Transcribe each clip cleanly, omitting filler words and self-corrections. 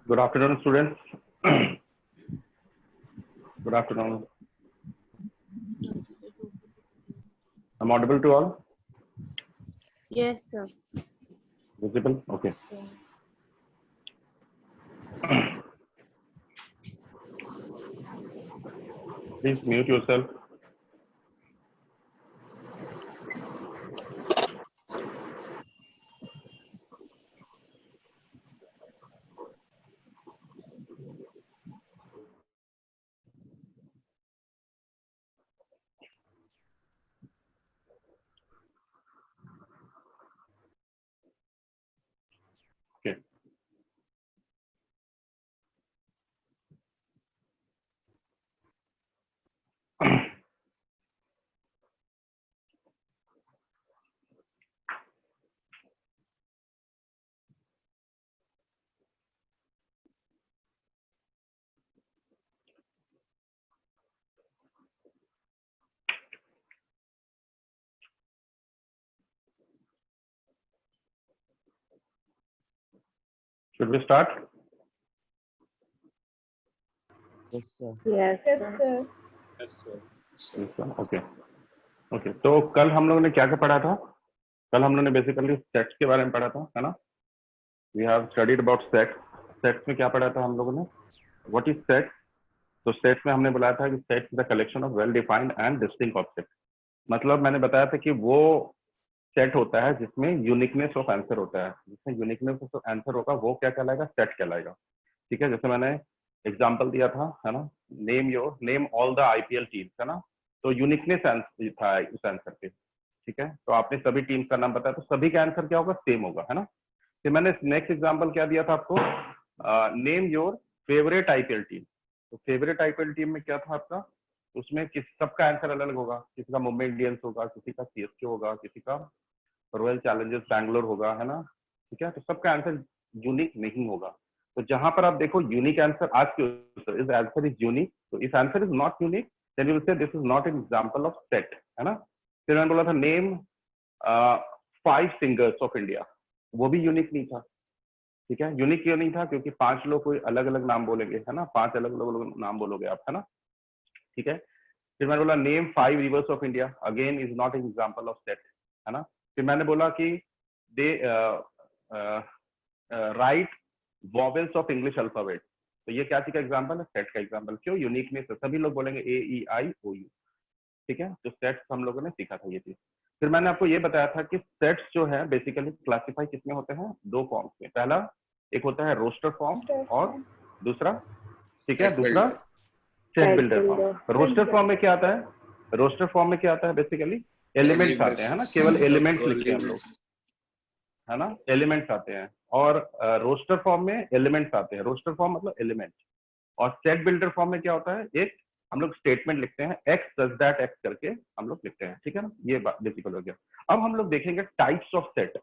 Good afternoon, students. Good afternoon. I'm audible to all? Yes, sir. Visible? Okay. So, Please mute yourself. Okay. Should we start? Yes, sir. yes, Yes, sir. sir. Yes, sir. Okay okay तो कल हम लोगों ने क्या क्या पढ़ा था? कल हम लोगों ने बेसिकली सेट्स के बारे में पढ़ा था, है ना? We have studied about sets. Sets में क्या पढ़ा था हम लोगों ने? What is set? तो सेट्स में हमने बोला था कि sets is the collection of well defined and distinct object. मतलब मैंने बताया था कि वो सेट होता है जिसमें यूनिकनेस ऑफ आंसर होता है. जिसमें यूनिकनेस ऑफ आंसर होगा वो क्या कहलाएगा? सेट कहलाएगा. ठीक है, जैसे मैंने एग्जांपल दिया था, है ना? Name all the IPL teams, है ना? तो यूनिकनेस था उस आंसर पे. ठीक है, तो आपने सभी टीम्स का नाम बताया तो सभी का आंसर क्या होगा? सेम होगा, है ना? फिर मैंने नेक्स्ट एग्जांपल क्या दिया था आपको? Name your favourite IPL team. तो फेवरेट आईपीएल टीम में क्या था आपका? उसमें किस सबका आंसर अलग अलग होगा. किसी का मुंबई इंडियंस होगा, किसी का सीएसके होगा, किसी का रॉयल चैलेंजर्स बैंगलोर होगा, है ना? ठीक है, तो सबका आंसर यूनिक नहीं होगा. तो जहां पर आप देखो यूनिक आंसर आज के इस आंसर इज यूनिक, तो इस answer is not unique, then you will say this is not an example of set, है ना? फिर मैंने बोला था नेम 5 सिंगर्स ऑफ इंडिया. वो भी यूनिक नहीं था. ठीक है, यूनिक क्यों नहीं था? क्योंकि 5 लोग कोई अलग अलग नाम बोलेंगे, है ना? 5 अलग अलग नाम बोलोगे आप, है ना? ठीक है. फिर मैंने बोला name 5 rivers of India, again is not an example of set, है ना? फिर मैंने बोला कि they write vowels of English alphabet. तो ये क्या चीज का एग्जांपल है? सेट का एग्जांपल. क्यों? यूनिकनेस है. सभी लोग बोलेंगे AEIOU. ठीक है, तो सेट्स हम लोगों ने सीखा था ये चीज. फिर मैंने आपको ये बताया था कि सेट्स जो है बेसिकली क्लासिफाई किसमें होते हैं? 2 फॉर्म्स में. पहला एक होता है रोस्टर फॉर्म और दूसरा, ठीक है, दूसरा set builder form. Roster form में क्या आता है? रोस्टर फॉर्म में क्या आता है? बेसिकली एलिमेंट्स आते हैं, है ना? केवल एलिमेंट्स लिखते हैं हम लोग, है ना? एलिमेंट्स आते हैं. और रोस्टर फॉर्म में एलिमेंट्स आते हैं. रोस्टर फॉर्म मतलब एलिमेंट. और सेट बिल्डर फॉर्म में क्या होता है? एक हम लोग स्टेटमेंट लिखते हैं, एक्स डज दैट एक्स करके हम लोग लिखते हैं. ठीक है ना? ये बेसिकल हो गया. अब हम लोग देखेंगे टाइप्स ऑफ सेट.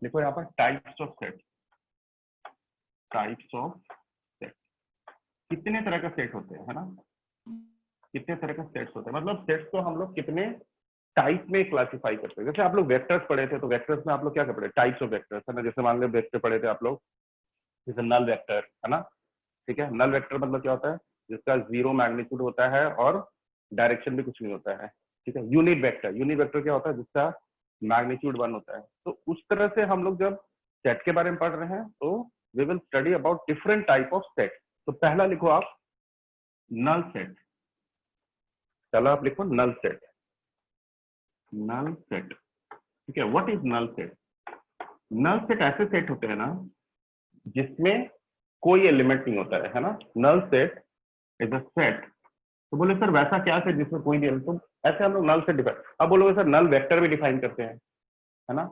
देखो यहाँ पर types of set. Types of set कितने तरह का सेट होते हैं, है ना? कितने तरह के सेट्स होते हैं, मतलब सेट्स को हम लोग कितने टाइप में क्लासिफाई करते हैं. जैसे आप लोग वेक्टर्स पढ़े थे, तो वेक्टर्स में आप लोग क्या पढ़े? टाइप्स ऑफ वेक्टर्स, है ना? जैसे मान लो वेक्टर पढ़े थे आप लोग, जैसे नल वेक्टर, है ना? ठीक है, नल वेक्टर मतलब क्या होता है? जिसका 0 मैग्नीट्यूड होता है और डायरेक्शन भी कुछ नहीं होता है. ठीक है. Unit vector. यूनिट वेक्टर क्या होता है? जिसका मैग्नीट्यूड 1 होता है. तो उस तरह से हम लोग जब सेट के बारे में पढ़ रहे हैं तो we will study about different type of set. तो पहला लिखो आप नल सेट. पहला आप लिखो नल सेट. Null set. ठीक है, what is null set? Null set ऐसे सेट होते हैं ना जिसमें कोई एलिमेंट नहीं होता है ना? Null set is a set. तो बोले सर वैसा क्या सेट जिसमें कोई भी एलिमेंट? तो ऐसे हम लोग नल सेट डिफाइन. अब बोलोगे सर नल वेक्टर भी डिफाइन करते हैं, है ना?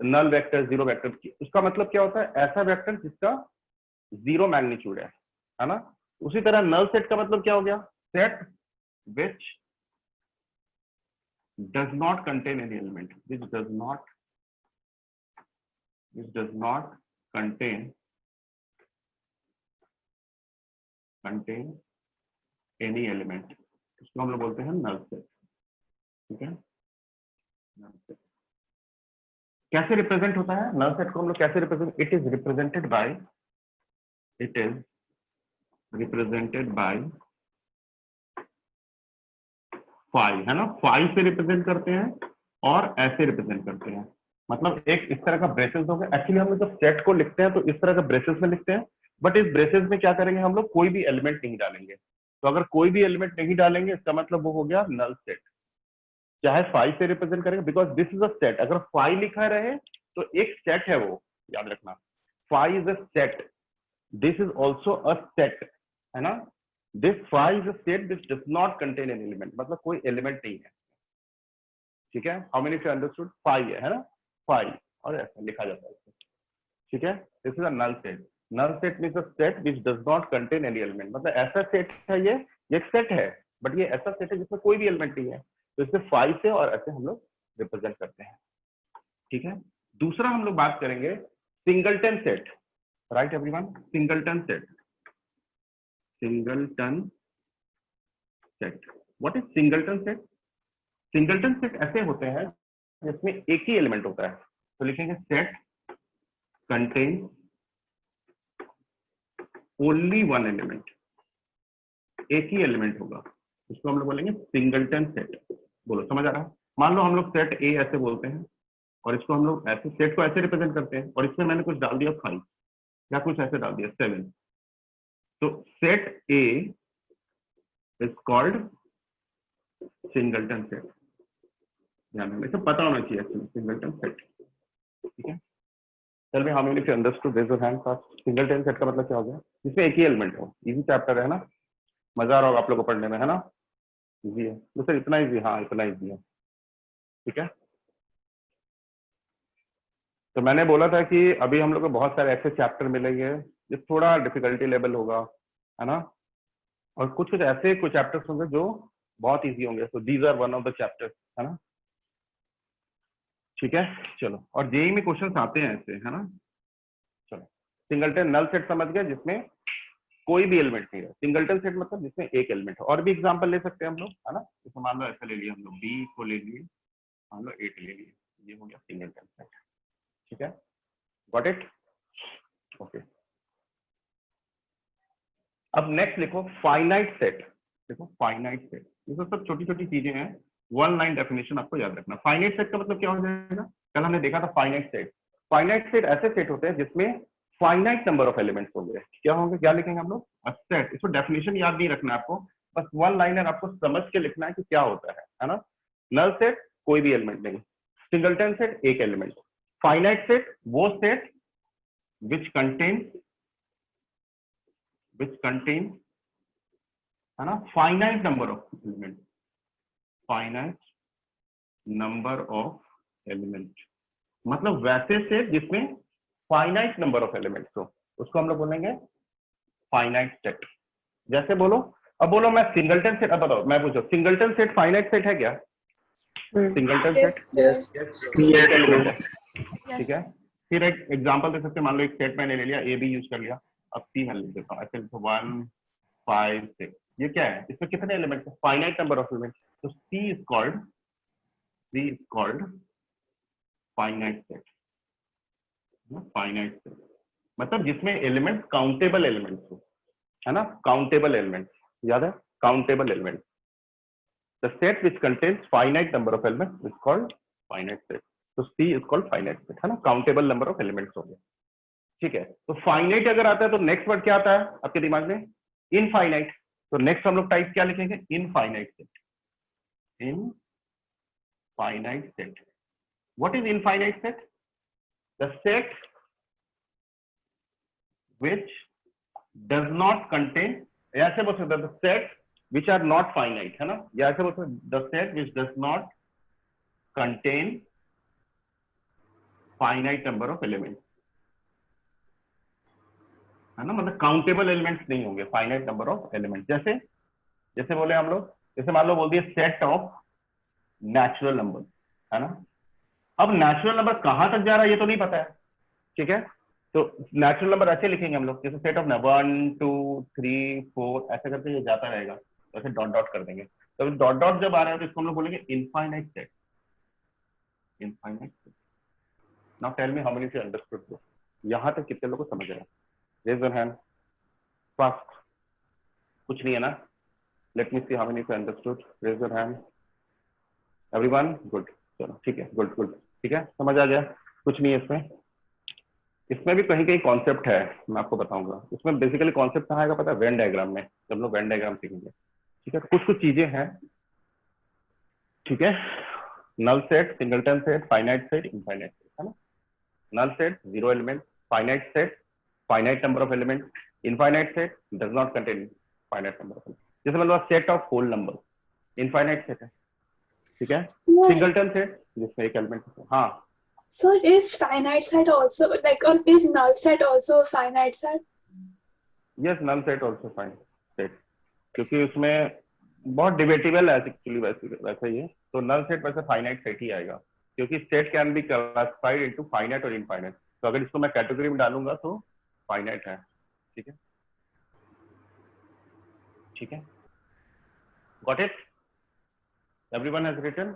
Null vector, zero vector. उसका मतलब क्या होता है? ऐसा वेक्टर जिसका 0 मैग्नीट्यूड है ना? उसी तरह नल सेट का मतलब क्या हो गया? Set which does not contain any element, which does not contain any element. इसको हम लोग बोलते हैं नल सेट. ठीक है, नल सेट कैसे रिप्रेजेंट होता है? नल सेट को हम लोग कैसे represent? It is represented by it is represented by 5, है ना, 5 से रिप्रेजेंट करते हैं और ऐसे रिप्रेजेंट करते हैं। मतलब एक इस तरह का ब्रेसेस हो गया। एक्चुअली हम लोग जब सेट को लिखते हैं तो इस तरह का ब्रेसेस में लिखते हैं, बट इस ब्रेसेस में क्या करेंगे हम लोग, कोई भी एलिमेंट नहीं डालेंगे। तो अगर कोई भी एलिमेंट नहीं डालेंगे इसका मतलब वो हो गया नल सेट, चाहे 5 से रिप्रेजेंट करेंगे, because this is a set. अगर 5 लिखा रहे तो एक सेट है, वो याद रखना, 5 is a set, this is also a set, है ना। This 5 is a set this does not contain an element, मतलब कोई एलिमेंट नहीं है, ठीक है। हाउ मेनी यू अंडरस्टूड, 5 है ना, 5, और ऐसा लिखा जाता है, ठीक है। This is a null set. Null set means a set which does not contain any element, मतलब ऐसा सेट है, ये एक सेट है, बट ये ऐसा सेट है जिसमें कोई भी एलिमेंट नहीं है। तो इससे 5 से और ऐसे हम लोग रिप्रेजेंट करते हैं, ठीक है। दूसरा हम लोग बात करेंगे singleton set, right everyone, singleton set, singleton set. What is singleton set? Singleton set ऐसे होते हैं जिसमें एक ही एलिमेंट होता है। तो लिखेंगे set contain only one element, एक ही एलिमेंट होगा, इसको हम लोग बोलेंगे सिंगलटन सेट। बोलो समझ आ रहा है? मान लो हम लोग सेट ए ऐसे बोलते हैं और इसको हम लोग ऐसे सेट को ऐसे रिप्रेजेंट करते हैं, और इसमें मैंने कुछ डाल दिया 5 या कुछ ऐसे डाल दिया 7, तो set A is called singleton set. ध्यान रखना, इसे पता होना चाहिए एक्चुअली सिंगलटन सेट, ठीक है। चल भाई, how many of you understood, raise your hand fast. Singleton set का मतलब क्या हो गया? जिसमें एक ही एलिमेंट हो। इजी चैप्टर है ना, मजा आ रहा होगा आप लोगों को पढ़ने में, है ना। इजी है तो सर, इतना इजी, हाँ इतना इजी है, ठीक है। तो मैंने बोला था कि अभी हम लोग को बहुत सारे ऐसे चैप्टर मिलेंगे जो थोड़ा डिफिकल्टी लेवल होगा, है ना, और कुछ कुछ ऐसे कुछ चैप्टर्स होंगे जो बहुत इजी होंगे। तो these are one of the chapters, है ना, ठीक है। चलो, और जेई में क्वेश्चंस आते हैं ऐसे, है ना। चलो, सिंगलटन नल सेट समझ गए, जिसमें कोई भी एलिमेंट नहीं है। सिंगलटन सेट मतलब जिसमें एक एलिमेंट है। और भी एग्जांपल ले सकते हैं हम लोग, है ना। जैसे मान लो ऐसा ले लिया हम लोग, बी को ले लिए, मान लो 8 ले लिए, ये हो गया सिंगलटन सेट, ठीक है। Got it, okay. अब नेक्स्ट लिखो फाइनाइट सेट। देखो फाइनाइट सेट, ये सब छोटी छोटी चीजें हैं, वन लाइन डेफिनेशन आपको याद रखना। फाइनाइट सेट का मतलब क्या हो जाएगा? कल हमने देखा था फाइनाइट सेट। फाइनाइट सेट ऐसे सेट होते हैं जिसमें फाइनाइट नंबर ऑफ एलिमेंट्स होंगे। क्या होंगे, क्या लिखेंगे हम लोग? A set. इसको डेफिनेशन याद नहीं रखना आपको, बस वन लाइनर आपको समझ के लिखना है कि क्या होता है ना। नल सेट कोई भी एलिमेंट नहीं, सिंगलटन सेट एक एलिमेंट, फाइनाइट सेट वो सेट विच कंटेन है ना finite number of element, finite number of element, मतलब वैसे सेट जिसमें फाइनाइट नंबर ऑफ एलिमेंट्स हो, उसको हम लोग बोलेंगे फाइनाइट सेट। जैसे बोलो, अब बोलो मैं सिंगलटन सेट, अब बताओ, मैं पूछो सिंगलटन सेट फाइनाइट सेट है क्या? Singleton Yes, set Yes. sir. एक एलिमेंट है, Yes. ठीक है। फिर एक एग्जांपल दे सकते हैं, मान लो एक सेट मैंने ले लिया, ए बी यूज कर लिया, अब सी मैं लिख देता हूँ ऐसे, 1 5 6, ये क्या है, इसमें कितने एलिमेंट्स है? Finite number of elements. तो C is called finite set, finite set मतलब जिसमें एलिमेंट काउंटेबल एलिमेंट्स हो, है ना, काउंटेबल एलिमेंट्स, याद है, countable elements. The set which contains finite number of elements is called finite set. तो C is called finite set, है ना, काउंटेबल नंबर ऑफ एलिमेंट्स हो गए, ठीक है। तो फाइनाइट अगर आता है तो नेक्स्ट वर्ड क्या आता है आपके दिमाग में? इनफाइनाइट। तो नेक्स्ट हम लोग टाइप क्या लिखेंगे? Infinite set, infinite set. What is infinite set? The set which does not contain, ऐसे बोल सकते हैं the set which are not finite, है ना, या ऐसे बोल सकते the set which does not contain finite number of elements, है ना, मतलब काउंटेबल एलिमेंट्स नहीं होंगे, फाइनाइट नंबर ऑफ एलिमेंट्स। जैसे जैसे बोले हम लोग, जैसे मान लो बोल दिए सेट ऑफ नेचुरल नंबर, है ना। अब नेचुरल नंबर कहां तक जा रहा है ये तो नहीं पता है, ठीक है। तो नेचुरल नंबर ऐसे लिखेंगे हम लोग, जैसे सेट ऑफ 1 2 3 4 ऐसे करके ये जाता रहेगा, तो ऐसे डॉट डॉट कर देंगे। तो डॉट डॉट जब आ रहा है तो इसको हम लोग बोलेंगे infinite set, infinite set. Now tell me how many of you understood this. यहां तक कितने लोगों को समझ आया? Raise your hand. फास्ट, कुछ नहीं है ना? Let me see how many understood, raise your hand everyone. Good, चलो ठीक है, गुड गुड, ठीक है, समझ आ गया, कुछ नहीं है इसमें। इसमें भी कहीं कहीं कॉन्सेप्ट है, मैं आपको बताऊंगा। इसमें बेसिकली कॉन्सेप्ट कहाँ आएगा पता है? वेन डायग्राम में, जब लोग वेन डायग्राम सीखेंगे, ठीक है। कुछ कुछ चीजें हैं, ठीक है। Null set, singleton set, finite set, infinite set, है ना? Null set zero element, finite set finite number of element, infinite set does not contain finite number of element. जैसे मतलब set of whole number, infinite set है, ठीक है। Singleton set जिसमें एक element, हाँ। So is finite set also like, or is null set also a finite set? Yes, null set also fine set, क्योंकि उसमें बहुत डिबेटेबल है एक्चुअली, वैसे ही है। तो नल सेट वैसे फाइनाइट सेट ही आएगा, क्योंकि set can be classified into finite और इनफाइनाइट। तो अगर इसको मैं कैटेगरी में डालूंगा तो फाइनाइट है, ठीक है, ठीक है। Got it? Everyone has written?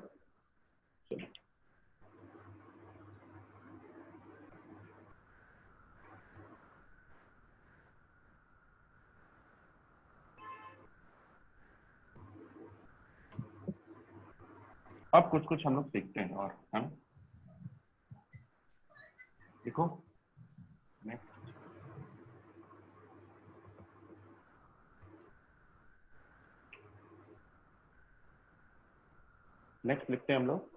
अब कुछ कुछ हम लोग सीखते हैं और, है ना? देखो नेक्स्ट, नेक्स्ट लिखते हैं हम लोग।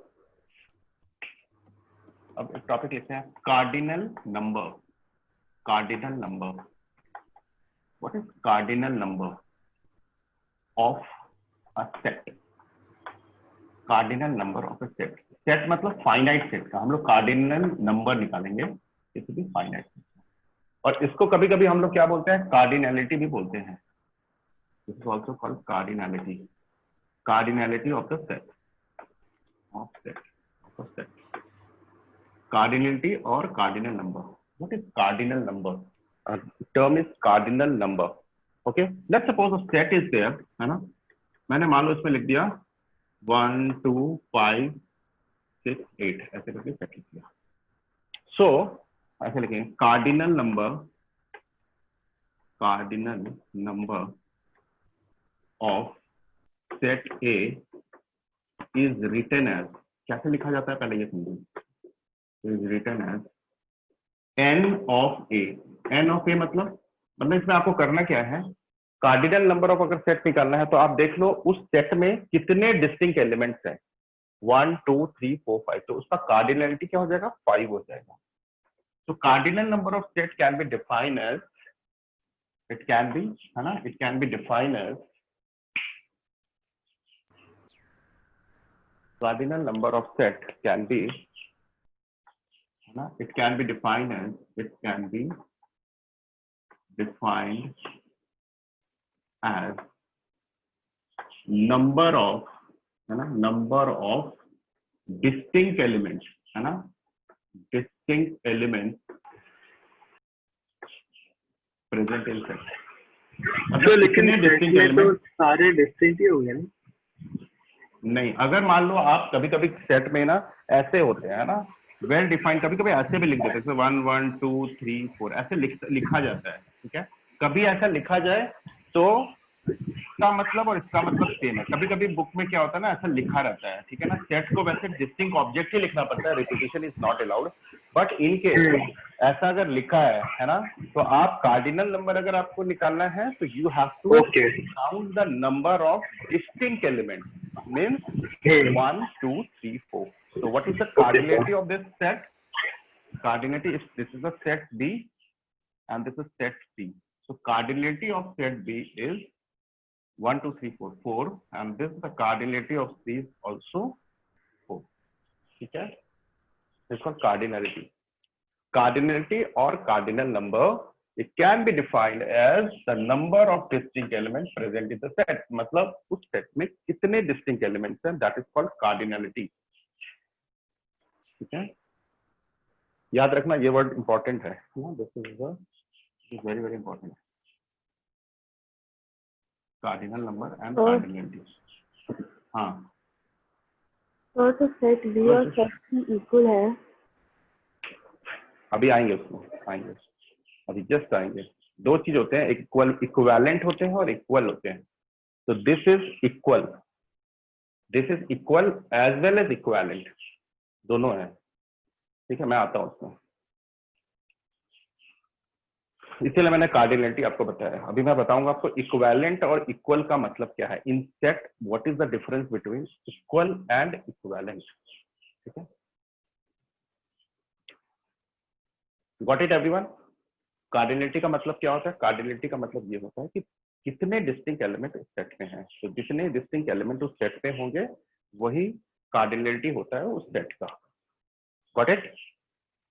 अब एक टॉपिक लिखते हैं, cardinal number. Cardinal number, what is cardinal number of a set? Cardinal number of a set, set मतलब फाइनाइट सेट का हम लोग कार्डिनल नंबर निकालेंगे, इट भी फाइनाइट सेट। और इसको कभी कभी हम लोग क्या बोलते हैं? कार्डिनलिटी भी बोलते हैं। This is also called cardinality, cardinality of the set, of set, of a set. Cardinality or cardinal number. What is cardinal number? A term is cardinal number. Okay. Let's suppose a set is there, है ना? मैंने मान लो इसमें लिख दिया 1 2 5 6 8 ऐसे करके set लिख दिया। So ऐसे लिखेंगे cardinal number of set A is written as, कैसे लिखा जाता है पहले ये समझो। is written as n of a। n of a मतलब इसमें आपको करना क्या है? कार्डिनल नंबर ऑफ अगर सेट निकालना है तो आप देख लो उस सेट में कितने डिस्टिंक्ट एलिमेंट्स हैं, 1 2 3 4 5, तो उसका कार्डिनलिटी क्या हो जाएगा? 5 हो जाएगा। तो cardinal number of set can be defined as, it can be, है ना, it can be defined as cardinal number of set can be, it can be defined as, it can be defined as number of, है ना, number of distinct elements, है ना, distinct elements present in set। तो लेकिन distinct element तो सारे distinct ही हो गए ना? नहीं, अगर मान लो आप कभी कभी सेट में ना ऐसे होते हैं ना, वेल डिफाइंड, कभी कभी ऐसे भी लिख देते हैं 1 1 2 3 4 ऐसे लिखा जाता है, ठीक है। कभी ऐसा लिखा जाए तो इसका मतलब और इसका मतलब सेम है। कभी कभी बुक में क्या होता है ना, ऐसा लिखा रहता है, ठीक है ना। सेट को वैसे डिस्टिंक्ट ऑब्जेक्ट ही लिखना पड़ता है, repetition is not allowed, but in case ऐसा अगर लिखा है ना, तो आप कार्डिनल नंबर अगर आपको निकालना है तो you have to count the number of distinct elements, means 1 2 3 4। So what is the cardinality of this set? Cardinality is, this is a set B and this is set C. So cardinality of set B is 1 2 3 4 4, and this is the cardinality of C is also 4, ठीक है। It's called cardinality. Cardinality or cardinal number, it can be defined as the number of distinct elements present in the set। मतलब उस set में कितने distinct elements हैं, that is called cardinality, ठीक है। याद रखना ये वर्ड इंपॉर्टेंट है, this is very very important. Cardinal number and cardinality. हाँ, तो सेट बी और सेट सी इक्वल है। अभी आएंगे उसमें, आएंगे अभी जस्ट आएंगे। दो चीज होते हैं, इक्विवेलेंट होते हैं और इक्वल होते हैं। तो this is equal as well as equivalent, दोनों है। ठीक है, मैं आता हूं उसमें, इसीलिए मैंने कार्डिनलिटी आपको बताया। अभी मैं बताऊंगा आपको इक्विवेलेंट और इक्वल का मतलब क्या है। इन set what is the difference between equal and equivalent. ठीक है, गॉट इट एवरीवन। कार्डिनलिटी का मतलब क्या होता है? कार्डिनलिटी का मतलब ये होता है कि कितने डिस्टिंक्ट एलिमेंट उस सेट में हैं। तो जितने डिस्टिंक्ट एलिमेंट उस सेट में होंगे वही कार्डिनलिटी होता है उस सेट का। Got it.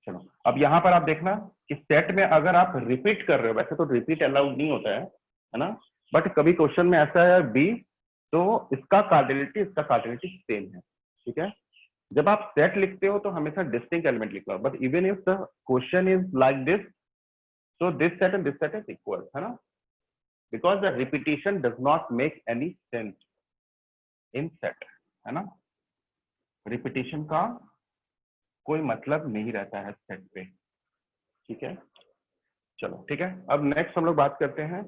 चलो, अब यहाँ पर आप देखना कि सेट में अगर आप रिपीट कर रहे हो, वैसे तो रिपीट अलाउड नहीं होता है ना, बट कभी क्वेश्चन में ऐसा है बी, तो इसका कार्डिनलिटी सेम है। ठीक है, जब आप सेट लिखते हो तो हमेशा डिस्टिंक्ट एलिमेंट लिखो, but even if the question is like this, so this set and this set is equal, है ना, because the repetition does not make any sense in set, है ना, रिपीटिशन का कोई मतलब नहीं रहता है सेट पे। ठीक है, चलो ठीक है। अब नेक्स्ट हम लोग बात करते हैं,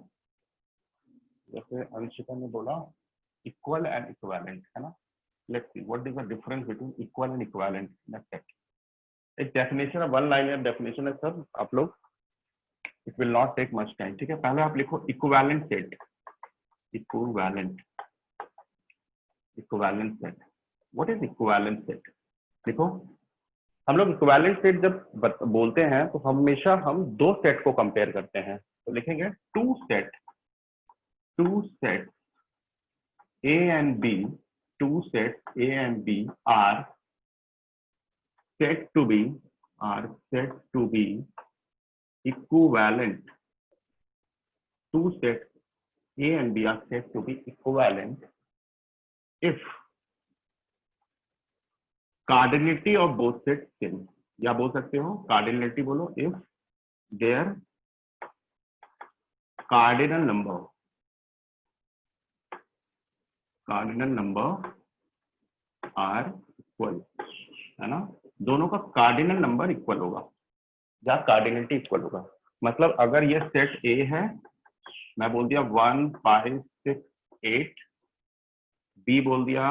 जैसे अंशिता ने बोला इक्वल एंड इक्विवेलेंट, है ना। Let's see what is the difference between equal and equivalent in a set. एक डेफिनेशन है, वन लाइनर डेफिनेशन है सर, आप लोग, it will not take much time. ठीक है, पहले आप लिखो equivalent set, equivalent set. What is equivalent set? देखो, हम लोग इक्विवेलेंट सेट जब बोलते हैं तो हमेशा हम दो सेट को कंपेयर करते हैं। तो लिखेंगे two set A and B, two sets A and B are said to be equivalent. Two sets A and B are said to be equivalent if cardinality of both sets same. या बोल सकते हो cardinality बोलो if their cardinal number are equal, है ना, दोनों का cardinal number equal होगा या कार्डिनलिटी इक्वल होगा। मतलब अगर ये सेट ए है, मैं बोल दिया 1 5 6 8, बी बोल दिया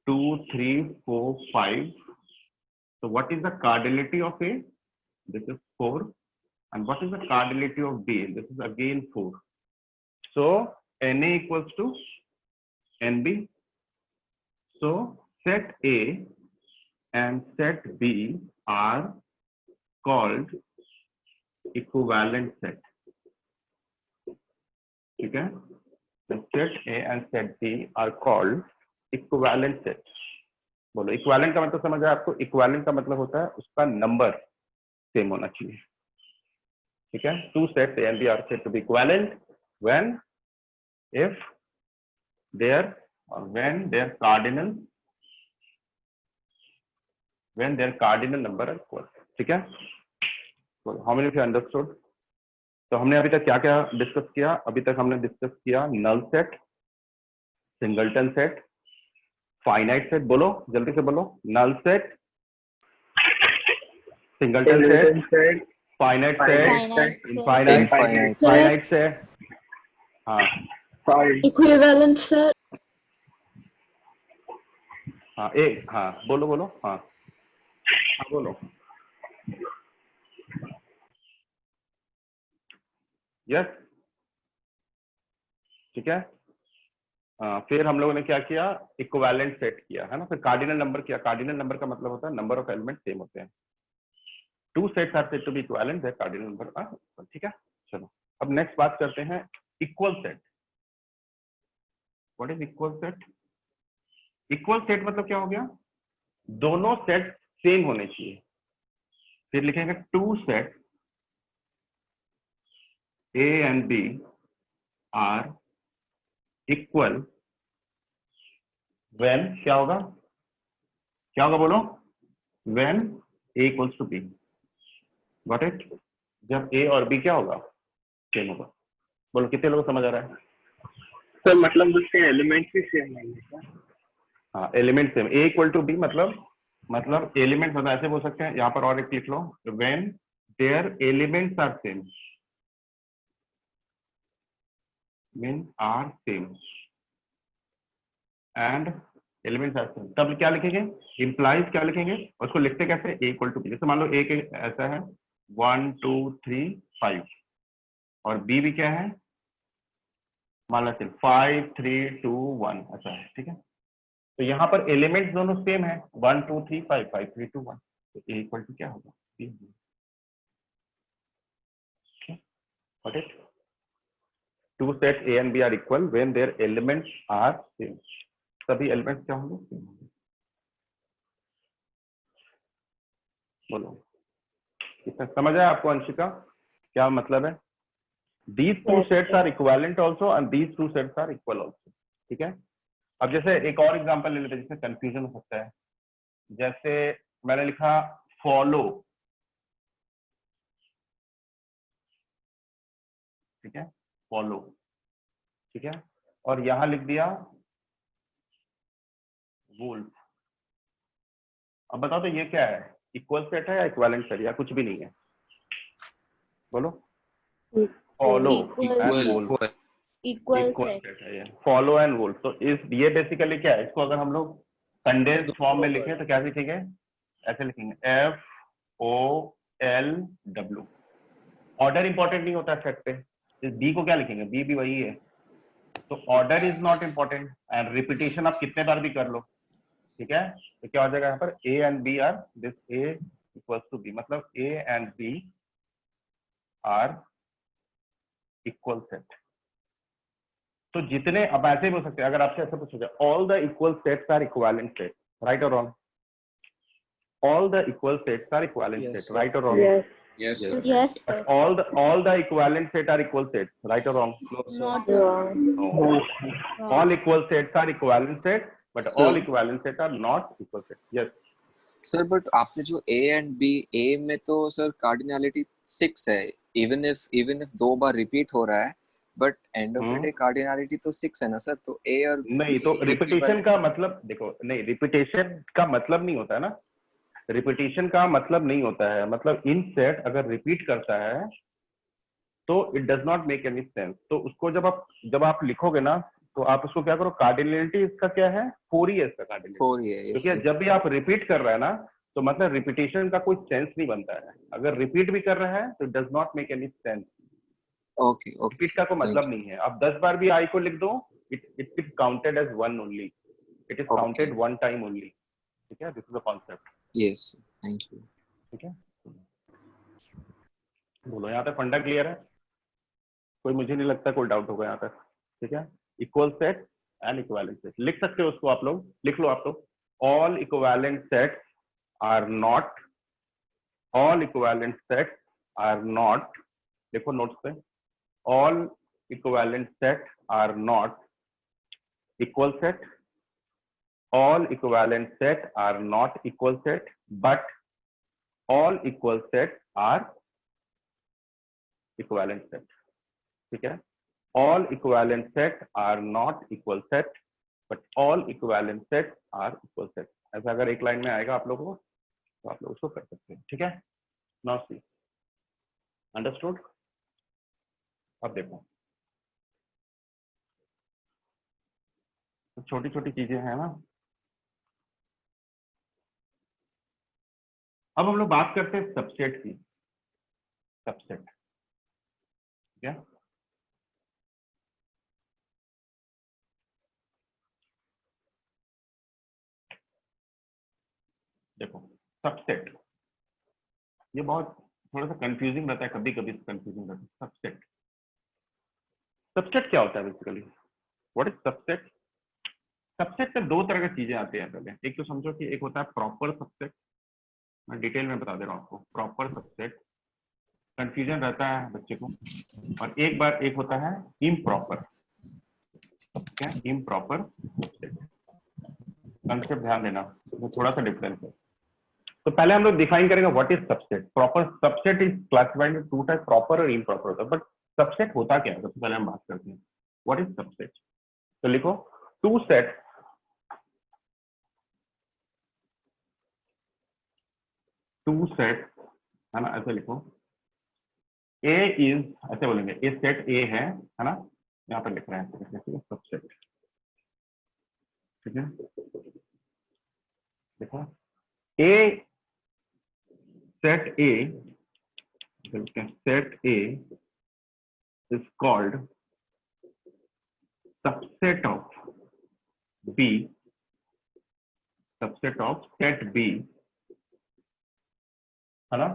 2 3 4 5, so what is the cardinality of A? This is 4. And what is the cardinality of B? This is again 4. So Na equals to Nb. So set A and set B are called equivalent set. ठीक है, the set A and set B are called equivalent sets. बोलो equivalent का मतलब समझ आया आपको? Equivalent का मतलब होता है उसका नंबर सेम होना चाहिए। ठीक है, two sets A and B are said to be equivalent when their cardinal number are equal. ठीक है, how many of you understood? तो हमने अभी तक क्या क्या डिस्कस किया? अभी तक हमने डिस्कस किया null set, singleton set, finite set. बोलो जल्दी से बोलो, null set, singleton set, finite set, infinite set, हाँ Equivalent set. हाँ एक, हाँ बोलो हाँ बोलो। यस, ठीक है। फिर हम लोगों ने क्या किया? इक्विवेलेंट सेट किया, है ना। फिर कार्डिनल नंबर किया। कार्डिनल नंबर का मतलब होता है नंबर ऑफ एलिमेंट सेम होते हैं। Two sets are said to be equivalent, their cardinal number are equal. ठीक है, चलो अब नेक्स्ट बात करते हैं equal set. What is equal set? Equal set मतलब क्या हो गया? दोनों सेट सेम होने चाहिए। फिर लिखेंगे two set A and B are equal when क्या होगा बोलो? when A equals to B. Got it? जब A और B क्या होगा? सेम होगा। बोलो कितने लोगों को समझ आ रहा है? सर मतलब उसके एलिमेंट भी सेम है क्या? हाँ, element same. A equal to B मतलब एलिमेंट मतलब ऐसे बोल सकते हैं, यहाँ पर और एक लिख लो, when their elements are same, mean are same and elements are same, तब क्या लिखेंगे, इम्प्लाइज क्या लिखेंगे, उसको लिखते कैसे, ए इक्वल टू बी। जैसे मान लो ए के ऐसा है 1 2 3 5 और बी भी क्या है, मान लो 5 3 2 1 ऐसा है, ठीक है। तो यहाँ पर एलिमेंट्स दोनों सेम है 1 2 3 5 5 3 2 1, तो ए इक्वल टू क्या होगा, B. Got it? Two sets A and B are equal when their elements are same. सभी एलिमेंट्स क्या होंगे, सेम होंगे। बोलो कितना समझ आया आपको अंशिका, क्या मतलब है? These two Yes, sets sir. are equivalent also and these two sets are equal also, ठीक है। अब जैसे एक और एग्जांपल ले लेते हैं जिससे कंफ्यूजन हो सकता है। जैसे मैंने लिखा फॉलो, ठीक है, फॉलो, ठीक है, और यहां लिख दिया वोल्फ। अब बताओ तो ये क्या है, इक्वल सेट है या इक्विवेलेंट सेट या कुछ भी नहीं है, बोलो। Follow and wolf Equal equal set. Set है ये, फॉलो एंड वोल्फ। तो इस ये बेसिकली क्या है, इसको अगर हम लोग कंडेंस फॉर्म में लिखें तो क्या लिखेंगे, ऐसे लिखेंगे FOLW। ऑर्डर इंपॉर्टेंट नहीं होता सेट पे, इस बी को क्या लिखेंगे, बी भी वही है, तो order is not important and repetition आप कितने बार भी कर लो, ठीक है। तो क्या हो जाएगा यहाँ पर, A and B are this A equals to B, मतलब A and B are equal set. तो जितने, अब ऐसे भी हो सकते हैं, अगर आपसे ऐसा पूछा जाए all the equal sets are equivalent set, right और wrong, all the equal sets are equivalent Yes, set, sir. right or wrong? Yes. Yes, sir. Yes, sir. But all the equivalent set are equal sets, right or wrong? No, sir. Not No. wrong. No. All equal sets are equivalent sets, but Sir. all equivalent sets are not equal sets. Yes. Sir but आपने जो ए and B, ए में तो sir cardinality 6 है, even if 2 bar repeat हो रहा है, but end of the day cardinality तो 6 है ना सर। तो ए और नहीं, तो रिपीटेशन का मतलब देखो, नहीं रिपीटेशन का मतलब नहीं होता है ना, रिपीटेशन का मतलब नहीं होता है, मतलब इन सेट अगर रिपीट करता है तो it does not make any sense. तो उसको जब आप लिखोगे ना, तो आप उसको क्या करो, कार्डिनलिटी इसका क्या है, 4 ही है इसका कार्डिनलिटी, 4 ही है। क्योंकि जब भी आप रिपीट कर रहा है ना, तो मतलब रिपीटेशन का कोई सेंस नहीं बनता है। अगर रिपीट भी कर रहा है तो does not make any sense. Okay okay, repeat का कोई मतलब नहीं है। आप 10 बार भी आई को लिख दो, it is counted as one only, it is counted one time only, ठीक है। This is the concept. Yes, thank you. ठीक है, बोलो यहाँ तक फंडा क्लियर है? कोई, मुझे नहीं लगता कोई डाउट होगा यहाँ तक, ठीक है। Equal set and equivalent set लिख सकते हो उसको, आप लोग लिख लो आप लोग। All equivalent sets are not, all equivalent sets are not, देखो नोट्स पे, all equivalent set are not equal set, all equivalent set are not equal set, but all equal sets are equivalent set, ठीक है। all equivalent set are not equal set, but all equivalent sets are equal set। ऐसा अगर एक line में आएगा आप लोगों को तो आप लोग उसको कर सकते हैं, ठीक है। Now see, understood? अब देखो, तो छोटी छोटी चीजें हैं ना। अब हम लोग बात करते हैं सबसेट की, सबसेट, ठीक है। देखो सबसेट, ये बहुत थोड़ा सा कंफ्यूजिंग रहता है, कभी कभी कंफ्यूजिंग रहता है। सबसेट, सबसेट क्या होता है basically, what is subset? Subset में दो तरह की चीजें आती हैं। पहले एक तो समझो कि एक होता है प्रॉपर सबसेट, मैं डिटेल में बता दे रहा हूँ आपको। प्रॉपर सबसेट, कंफ्यूजन रहता है बच्चे को। और एक बार एक होता है इम्प्रॉपर, क्या इम्प्रॉपर सबसेट, कंसेप्ट ध्यान देना, तो थोड़ा सा डिफरेंस है। तो पहले हम लोग डिफाइन करेंगे what is subset. Proper subset is classified in two type, proper और इम्प्रॉपर होता है। बट सबसेट होता क्या है, सबसे पहले हम बात करते हैं व्हाट इज सबसेट। तो लिखो टू सेट, टू सेट है ना, ऐसे लिखो। ए इज, ऐसे बोलेंगे ए सेट ए है ना, यहाँ पर लिख रहे हैं सबसेट, ठीक है। देखो a set A, set A is called subset of B, subset of set B, है ना।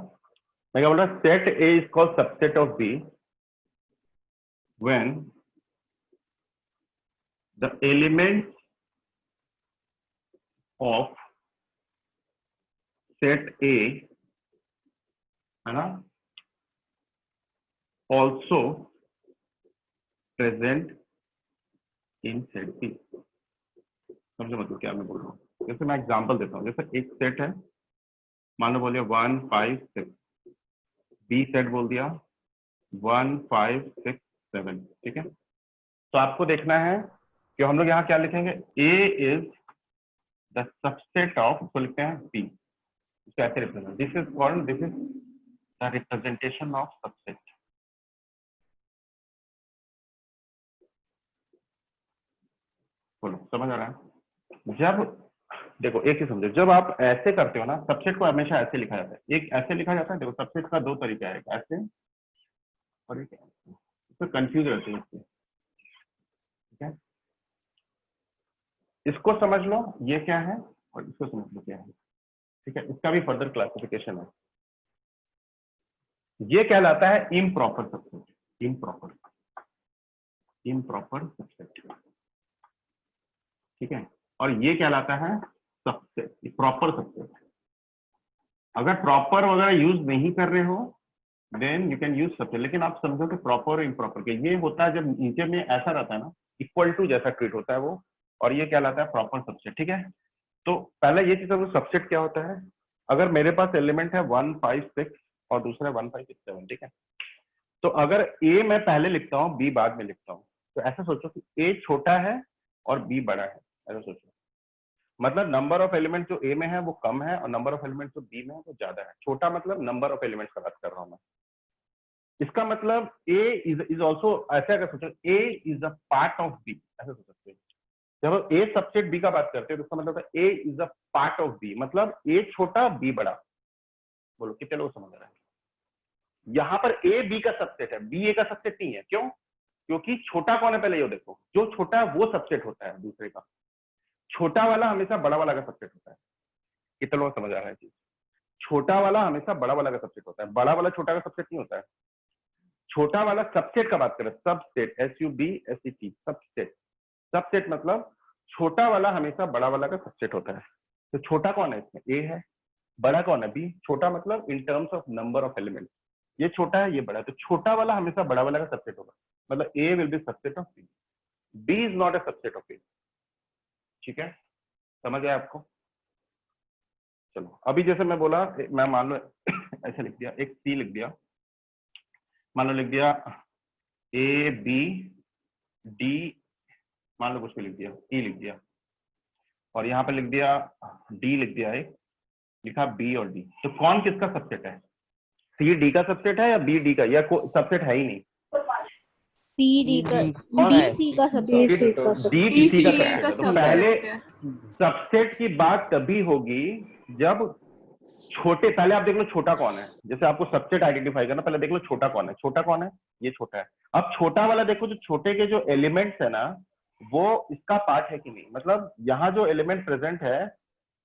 मैं क्या बोल रहा, set A is called subset of B when the elements of set A, है ना, also present in set B। समझो मतलब क्या मैं बोल रहा हूँ। जैसे मैं एग्जांपल देता हूँ, जैसे एक सेट है, मान लो बोलिए 1 5 6, बी सेट बोल दिया 1 5 6 7, ठीक है। तो आपको देखना है कि हम लोग यहाँ क्या लिखेंगे, ए इज द सबसेट ऑफ, तो लिखते हैं बी, इसको ऐसे represent, this is called, this is the representation of subset. बोलो समझ आ रहा है। जब देखो एक ही समझो, जब आप ऐसे करते हो ना, सबसेट को हमेशा ऐसे लिखा जाता है, एक ऐसे लिखा जाता है। देखो सबसेट का दो तरीका है, ऐसे और एक ऐसे, इसमें कंफ्यूज रहते हैं, ठीक है। इसको समझ लो ये क्या है, और इसको समझ लो क्या है, ठीक है। इसका भी फर्दर क्लासिफिकेशन है। ये कहलाता है improper subset, improper improper subset, ठीक है। और ये कहलाता है सबसेट, प्रॉपर सबसेट। अगर प्रॉपर वगैरह यूज नहीं कर रहे हो then you can use subset, लेकिन आप समझो कि प्रॉपर और इम्प्रॉपर के ये होता है, जब नीचे में ऐसा रहता है ना, इक्वल टू जैसा ट्रीट होता है वो, और ये कहलाता है प्रॉपर सबसेट, ठीक है। तो पहले ये चीज, सबसेट क्या होता है, अगर मेरे पास एलिमेंट है 1 5 6 और दूसरा 1 5 6 7, ठीक है। तो अगर ए मैं पहले लिखता हूँ, बी बाद में लिखता हूँ, तो ऐसा सोचो कि ए छोटा है और बी बड़ा है, ऐसा सोचो। मतलब नंबर ऑफ एलिमेंट जो ए में है वो कम है, और नंबर ऑफ एलिमेंट जो बी में है वो ज्यादा है। छोटा मतलब नंबर ऑफ एलिमेंट्स का बात कर रहा हूँ मैं। इसका मतलब ए इज ऑल्सो, ऐसे अगर सोचो A is a part of B, ऐसा सोच सकते हैं। जब ए सबसेट बी का बात करते हैं तो इसका मतलब है A is a part of B, मतलब ए छोटा बी बड़ा। बोलो कितने लोग समझ रहे हैं। यहाँ पर ए बी का सबसेट है, बी ए का सबसेट नहीं है। क्यों? क्योंकि छोटा कौन है, पहले ये देखो, जो छोटा है वो सबसेट होता है दूसरे का। छोटा वाला हमेशा बड़ा वाला का सबसेट होता है। कितने लोग समझ आ रहा है चीज। छोटा वाला हमेशा बड़ा वाला का सबसेट होता है, बड़ा वाला छोटा का सबसेट नहीं होता है। छोटा वाला सबसेट का बात करें, सबसेट, SUBSET, सबसेट। सबसेट मतलब छोटा वाला हमेशा बड़ा वाला का सबसेट होता है। तो छोटा कौन है इसमें, ए है। बड़ा कौन है, बी। छोटा मतलब in terms of number of elements, ये छोटा है ये बड़ा है, तो छोटा वाला हमेशा बड़ा वाला का सबसेट होगा। मतलब A will be subset of B, B is not a subset of A. ठीक है, समझ आया आपको। चलो अभी जैसे मैं बोला, मैं मान लो ऐसे लिख दिया, एक सी लिख दिया, मान लो लिख दिया ए बी डी, मान लो कुछ भी लिख दिया, ई लिख दिया, और यहाँ पे लिख दिया डी लिख दिया, एक लिखा बी और डी। तो कौन किसका सबसेट है, सी डी का सबसेट है या बी डी का, या सबसेट है ही नहीं। सी डी का, डी सी का सबसेट, डी सी का सबसेट है। तो पहले सबसेट की बात तभी होगी जब छोटे, पहले आप देख लो छोटा कौन है। जैसे आपको सबसेट आइडेंटिफाई करना, पहले देख लो छोटा कौन है। छोटा कौन है, ये छोटा है। अब छोटा वाला देखो, जो छोटे के जो एलिमेंट्स है ना, वो इसका पार्ट है कि नहीं, मतलब यहाँ जो एलिमेंट प्रेजेंट है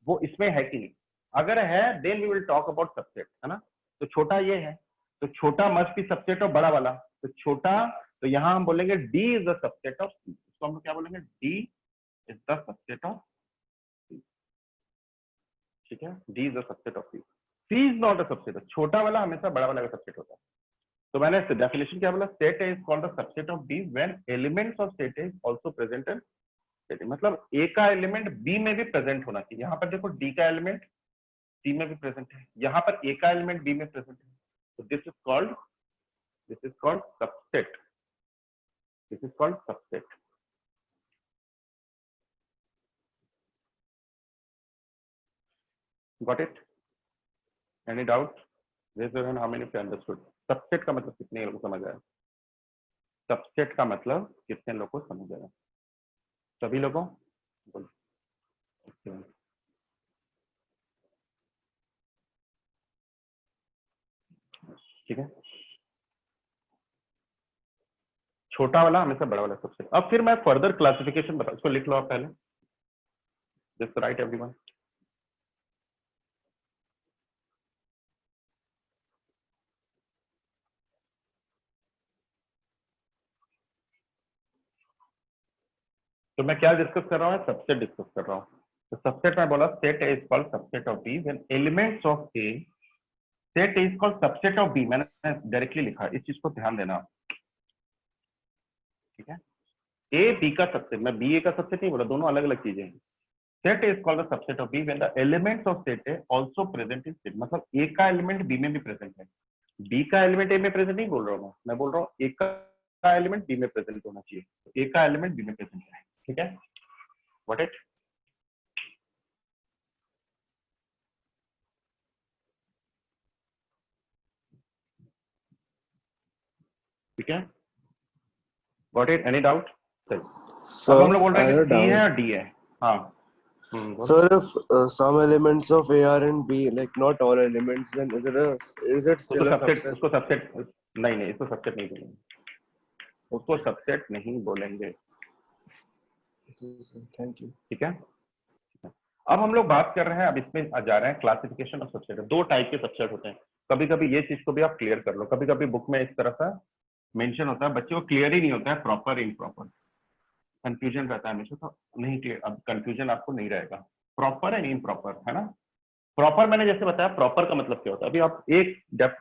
वो इसमें है कि नहीं। अगर है then we will talk about subset, है ना। तो छोटा ये है, तो छोटा मस्ट बी सबसेट ऑफ बड़ा वाला। तो छोटा, तो यहाँ हम बोलेंगे D is the subset of C. इसको हम क्या बोलेंगे, D is the subset of C. ठीक है, D is the subset of C. C is not a subset, छोटा वाला हमेशा बड़ा वाला का सबसेट होता है। तो मैंने डेफिनेशन क्या बोला, set A is called the subset of D when elements of set A is also present in set ए। मतलब ए का एलिमेंट बी में भी प्रेजेंट होना चाहिए। यहाँ पर देखो डी का एलिमेंट सी में भी प्रेजेंट है, यहाँ पर ए का एलिमेंट बी में प्रेजेंट है। तो this is called subset, this is called subset. Got it? Any doubt? Raise your hand how many of you understood. Subset का मतलब कितने लोगों को समझ आया। सबसेट का मतलब कितने लोगों को समझ आया? सभी लोगों? बोलो। ठीक है, छोटा वाला हमेशा बड़ा वाला सबसेट। अब फिर मैं फर्दर क्लासिफिकेशन बता, इसको लिख लो आप पहले, जस्ट राइट एवरीवन। तो मैं क्या डिस्कस कर रहा हूँ? सबसेट डिस्कस कर रहा हूँ। तो सबसेट में बोला set A is called subset of B when elements of A, set is called subset of B, मैंने डायरेक्टली लिखा, इस चीज को ध्यान देना, ठीक है। ए बी का सबसेट, मैं बी ए का सबसेट नहीं बोला, दोनों अलग अलग चीजें हैं। Set is called the subset of B when the elements of set A also present in set, मतलब ए का एलिमेंट बी में भी प्रेजेंट है। बी का एलिमेंट ए में प्रेजेंट नहीं बोल रहा हूँ मैं बोल रहा हूँ ए का एलिमेंट बी में प्रेजेंट होना चाहिए, तो ए का एलिमेंट बी में प्रेजेंट है, ठीक है। What it? ठीक है, व्हाट इट? Any doubt? अब हम लोग बोल रहे हैं कि सी है और डी है। हाँ, Sir, if some elements of A are in B, like not all elements, then is it still a subset? उसको सबसेट नहीं, इसको सबसेट नहीं बोलेंगे, उसको सबसेट नहीं बोलेंगे। Thank you. ठीक है, अब हम लोग बात कर रहे हैं, अब इसमें जा रहे हैं क्लासिफिकेशन ऑफ सबसेट। दो टाइप के सबसेट होते हैं, कभी कभी ये चीज को भी आप क्लियर कर लो, कभी कभी बुक में इस तरह का मेंशन होता है, बच्चों को क्लियर ही नहीं होता है, प्रॉपर इम्प्रॉपर कंफ्यूजन रहता है हमेशा, तो नहीं क्लियर, अब कंफ्यूजन आपको नहीं रहेगा, प्रॉपर एंड इम्प्रॉपर, है ना। प्रॉपर मैंने जैसे बताया, प्रॉपर का मतलब क्या होता है, अभी आप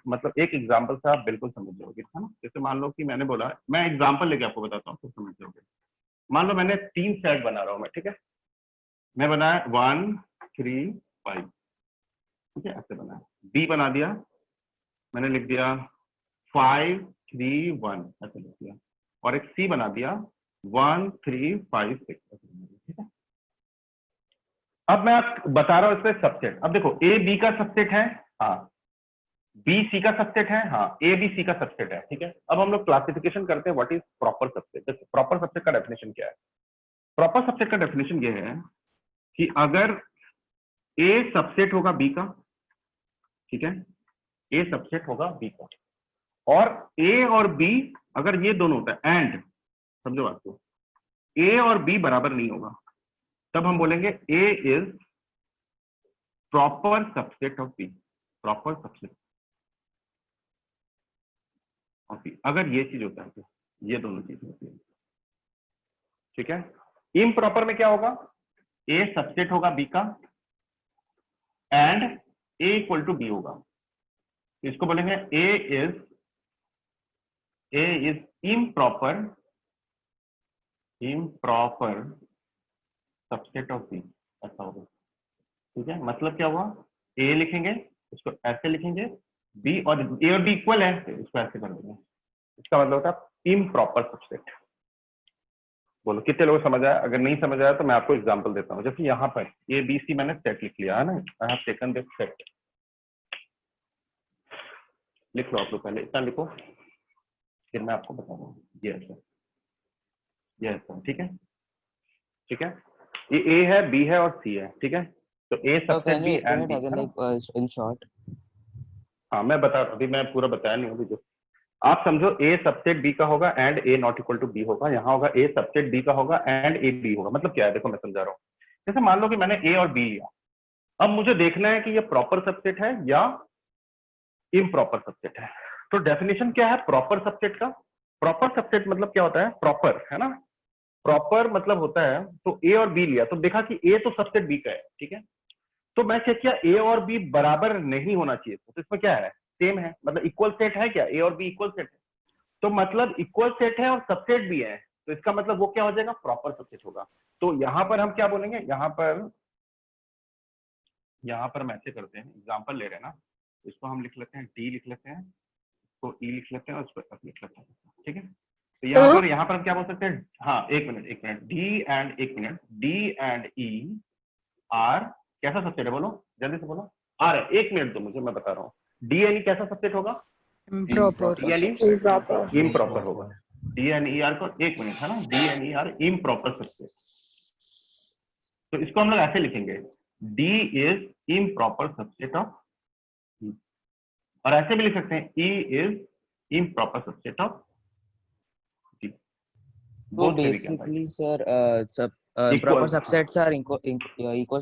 मतलब एक एग्जांपल से आप बिल्कुल समझ जाओगे, है ना। जैसे मान लो कि मैंने बोला, मैं एग्जांपल लेके आपको बताता हूँ, फिर समझ जाओगे। मान लो मैंने 3 सेट बना रहा हूँ मैं, ठीक है, मैं बनाया 1 3 5, ठीक है, ऐसे बनाया। बी बना दिया, मैंने लिख दिया 5 3 1, ऐसे लिख दिया, और एक सी बना दिया 1 3 5 6, ठीक है। अब मैं आप बता रहा हूं इसमें सबसेट। अब देखो, ए बी का सबसेट है, हाँ, बी सी का सबसेट है, हाँ, ए बी सी का सबसेट है, ठीक है। अब हम लोग क्लासिफिकेशन करते हैं, what is proper subset. Proper subset का डेफिनेशन क्या है? प्रॉपर सबसेट का डेफिनेशन ये है कि अगर ए सबसेट होगा बी का, ठीक है, ए सबसेट होगा बी का, और ए और बी अगर ये दोनों होता है, एंड समझो बात को, ए और बी बराबर नहीं होगा, तब हम बोलेंगे A is proper subset of B, proper subset of B. अगर ये चीज होता है तो ये दोनों चीजें होती है, ठीक है। इम्प्रॉपर में क्या होगा? ए सबसेट होगा बी का and A equal to B होगा, इसको बोलेंगे A is improper subset of B, ऐसा होगा, ठीक है। मतलब क्या हुआ? ए लिखेंगे, इसको ऐसे लिखेंगे, बी और ए और बी इक्वल है, तो इसको ऐसे कर देंगे, इसका मतलब होता है इम्प्रॉपर सबसेट। बोलो कितने लोग समझ आया? अगर नहीं समझ आया तो मैं आपको एग्जांपल देता हूँ। जैसे यहाँ पर ए बी सी मैंने सेट लिख लिया है ना, I have taken this set, लिख लो आप लोग, पहले इतना लिखो, फिर मैं आपको बताऊंगा। ये ऐसा, ठीक है, ठीक है। ये ए है, बी है और सी है, ठीक है। तो A subset B and B, in short. हाँ मैं बता, अभी मैं पूरा बताया नहीं अभी, जो आप समझो ए सबसेट बी का होगा and A not equal to B होगा, यहाँ होगा ए सबसेट बी का होगा एंड ए बी होगा। मतलब क्या है, देखो मैं समझा रहा हूँ। जैसे मान लो कि मैंने ए और बी लिया, अब मुझे देखना है कि ये प्रॉपर सबसेट है या इम्प्रॉपर सबसेट है। तो डेफिनेशन क्या है प्रॉपर सबसेट का? प्रॉपर सबसेट मतलब क्या होता है? प्रॉपर, है ना। प्रॉपर मतलब होता है, तो ए और बी लिया तो देखा कि ए तो सबसेट बी का है, ठीक है। तो मैं चेक किया ए और बी बराबर नहीं होना चाहिए, तो इसमें क्या है? सेम है, मतलब इक्वल सेट है क्या? ए और बी इक्वल सेट है, तो मतलब इक्वल सेट है और सबसेट भी है, तो इसका मतलब वो क्या हो जाएगा? प्रॉपर सबसेट होगा। तो यहां पर हम क्या बोलेंगे? यहाँ पर हम ऐसे करते हैं, एग्जाम्पल ले रहे हैं ना, इसको हम लिख लेते हैं डी लिख लेते हैं, तो ई लिख लेते हैं और इसको एफ लिख लेते हैं, ठीक है। तो यहाँ पर हम क्या बोल सकते हैं? हाँ एक minute, D and E R कैसा सबसेट है? बोलो जल्दी से बोलो। आर है, एक मिनट दो मुझे, मैं बता रहा हूँ। डी एंड ई कैसा सबसेट होगा? इम्प्रॉपर यानी इम्प्रॉपर होगा, DNER को, एक मिनट है ना, DNER इम्प्रॉपर सबसेट। तो इसको हम लोग ऐसे लिखेंगे, D is improper subset of E, और ऐसे भी लिख सकते हैं E is improper subset of D। So basically, sir, proper subsets are equal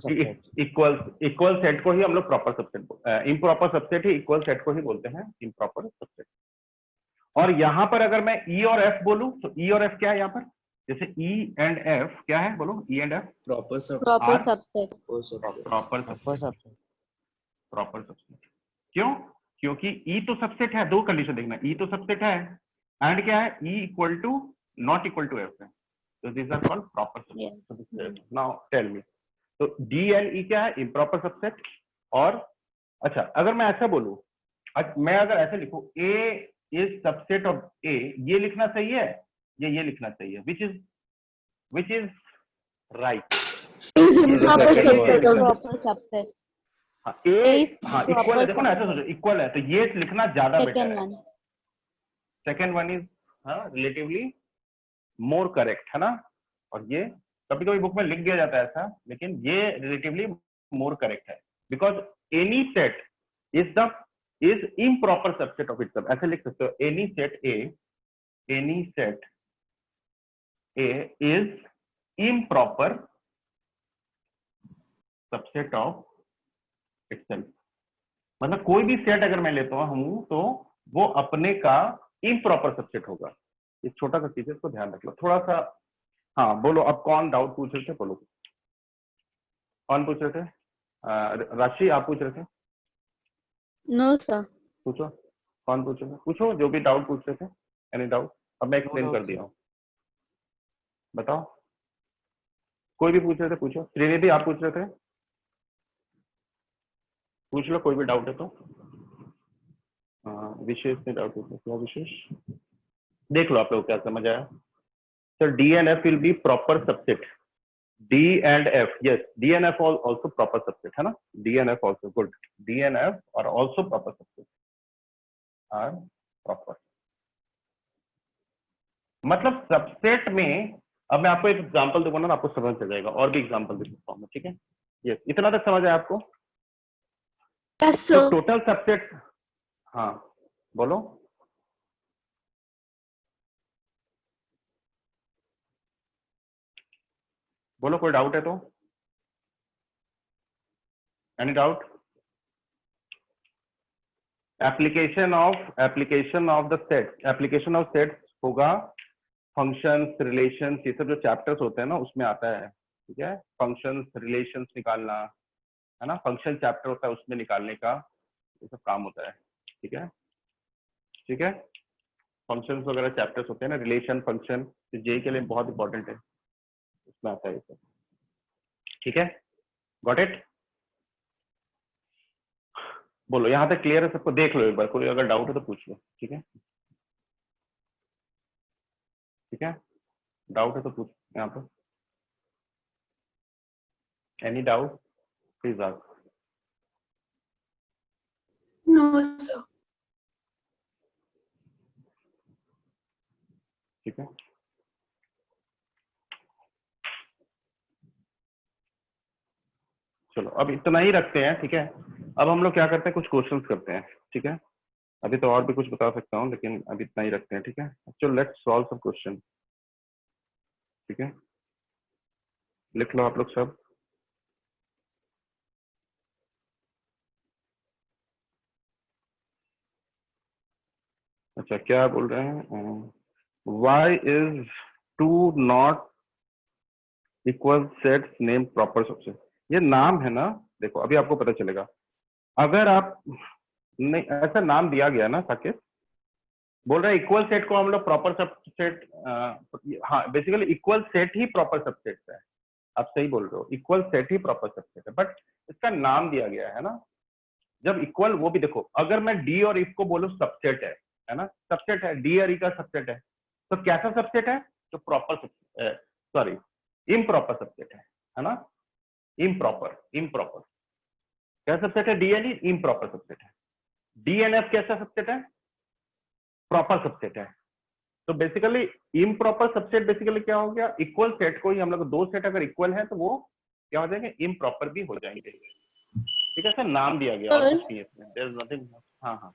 subsets. Equal set को ही हम लोग प्रॉपर सबसेट, इम्प्रॉपर सबसेट ही इक्वल सेट को ही बोलते हैं इम्प्रॉपर सबसेट। और यहाँ पर अगर मैं E और F बोलूं तो E और F क्या है यहाँ पर, जैसे E एंड F क्या है, बोलो E and F Proper Proper subset. Proper subset. क्यों? क्योंकि E तो सबसेट है, दो कंडीशन देखना, E तो सबसेट है, एंड क्या है, E equal to not equal to F है, तो this are called proper subset. Now tell me, तो D एंड E क्या है, इम्प्रॉपर सबसेट। और अच्छा, अगर मैं ऐसा बोलूं, मैं अगर ऐसे लिखूं A is subset of A, ये लिखना सही है या ये लिखना चाहिए, which is right? Is improper subset of proper subset. हाँ, इक्वल है, देखो ना, ऐसा सोचो, इक्वल है तो ये लिखना ज्यादा बेटर है। Second one is relatively more correct, है ना। और ये कभी कभी बुक में लिख दिया जाता है ऐसा, लेकिन ये रिलेटिवली मोर करेक्ट है, because any set is improper subset of itself. ऐसे लिख सकते हो, any set A is improper subset of itself. मतलब कोई भी सेट अगर मैं लेता हूं तो वो अपने का इम्प्रॉपर सबसेट होगा। एक छोटा सा चीज है, इसको ध्यान रख लो थोड़ा सा। हाँ बोलो, अब कौन डाउट पूछ रहे थे, बोलो कौन पूछ रहे थे? राशि आप पूछ रहे थे? No, sir. पूछो, कौन पूछ रहे थे, पूछो जो भी डाउट पूछ रहे थे, एनी डाउट। अब मैं एक्सप्लेन कर दिया हूँ, बताओ कोई भी पूछ रहे थे, पूछो। श्रीनिधि आप पूछ रहे थे, पूछ लो कोई भी डाउट है तो। विशेष में डाउट है, क्या विशेष, देख लो आप लोग क्या समझ आया। Sir D and F will be proper subset. D and F, yes, D and F also proper subset, है ना। D and F also, good. D and F are also proper subset, are proper। मतलब subset में, अब मैं आपको एक example दूंगा ना, आपको समझ आ जाएगा, और भी एग्जांपल दे सकता हूँ, ठीक है। यस, इतना तक समझ आया आपको? Yes, तो sir. टोटल सबसेट, हाँ बोलो। बोलो कोई डाउट है तो, any doubt? Application of the set, application of set होगा फंक्शंस, रिलेशंस, ये सब जो चैप्टर्स होते हैं ना उसमें आता है, ठीक है। फंक्शंस, रिलेशंस निकालना, है ना, फंक्शन चैप्टर होता है उसमें निकालने का ये सब काम होता है, ठीक है, ठीक है। फंक्शंस वगैरह चैप्टर्स होते हैं ना, रिलेशन, फंक्शन, तो जे के लिए बहुत इंपॉर्टेंट है, उसमें आता है ये सब, ठीक है। Got it? बोलो यहाँ तक क्लियर है सबको? देख लो एक बार, कोई अगर डाउट है तो पूछ लो, ठीक है, ठीक है। डाउट है तो पूछ यहाँ पर, any doubt please ask. No, sir. ठीक है, चलो अब इतना ही रखते हैं, ठीक है। अब हम लोग क्या करते हैं, कुछ क्वेश्चंस करते हैं, ठीक है। अभी तो और भी कुछ बता सकता हूँ, लेकिन अभी इतना ही रखते हैं, ठीक है। चलो लेट्स सॉल्व सम क्वेश्चन, ठीक है। लिख लो आप लोग सब। अच्छा क्या बोल रहे हैं, why is two not equal sets name proper subset. ये नाम है ना, देखो अभी आपको पता चलेगा। अगर आप नहीं, ऐसा नाम दिया गया ना, साकेत बोल रहा है इक्वल सेट को हम लोग प्रॉपर सबसेट, हाँ बेसिकली इक्वल सेट ही प्रॉपर सबसेट है, आप सही बोल रहे हो, इक्वल सेट ही प्रॉपर सबसेट है, बट इसका नाम दिया गया है ना। जब इक्वल, वो भी देखो, अगर मैं डी और इफ को बोलूं सबसेट है ना, सबसेट है, डी और ई का सबसेट है, तो कैसा सबसेट है, जो प्रॉपर, सॉरी इम्प्रॉपर सबसेट है ना। इम्प्रॉपर क्या सबसेट है, D and E improper subset है। डी एन एफ कैसा सबसेट है, प्रॉपर सबसेट है। तो बेसिकली इम्प्रॉपर सबसेट बेसिकली क्या हो गया, इक्वल सेट को ही हम लोग, दो सेट अगर इक्वल है तो वो क्या हो जाएंगे, इम्प्रॉपर भी हो जाएंगे। ठीक है सर, नाम दिया गया और कुछ नहीं है इसमें, देयर इज नथिंग। हाँ हाँ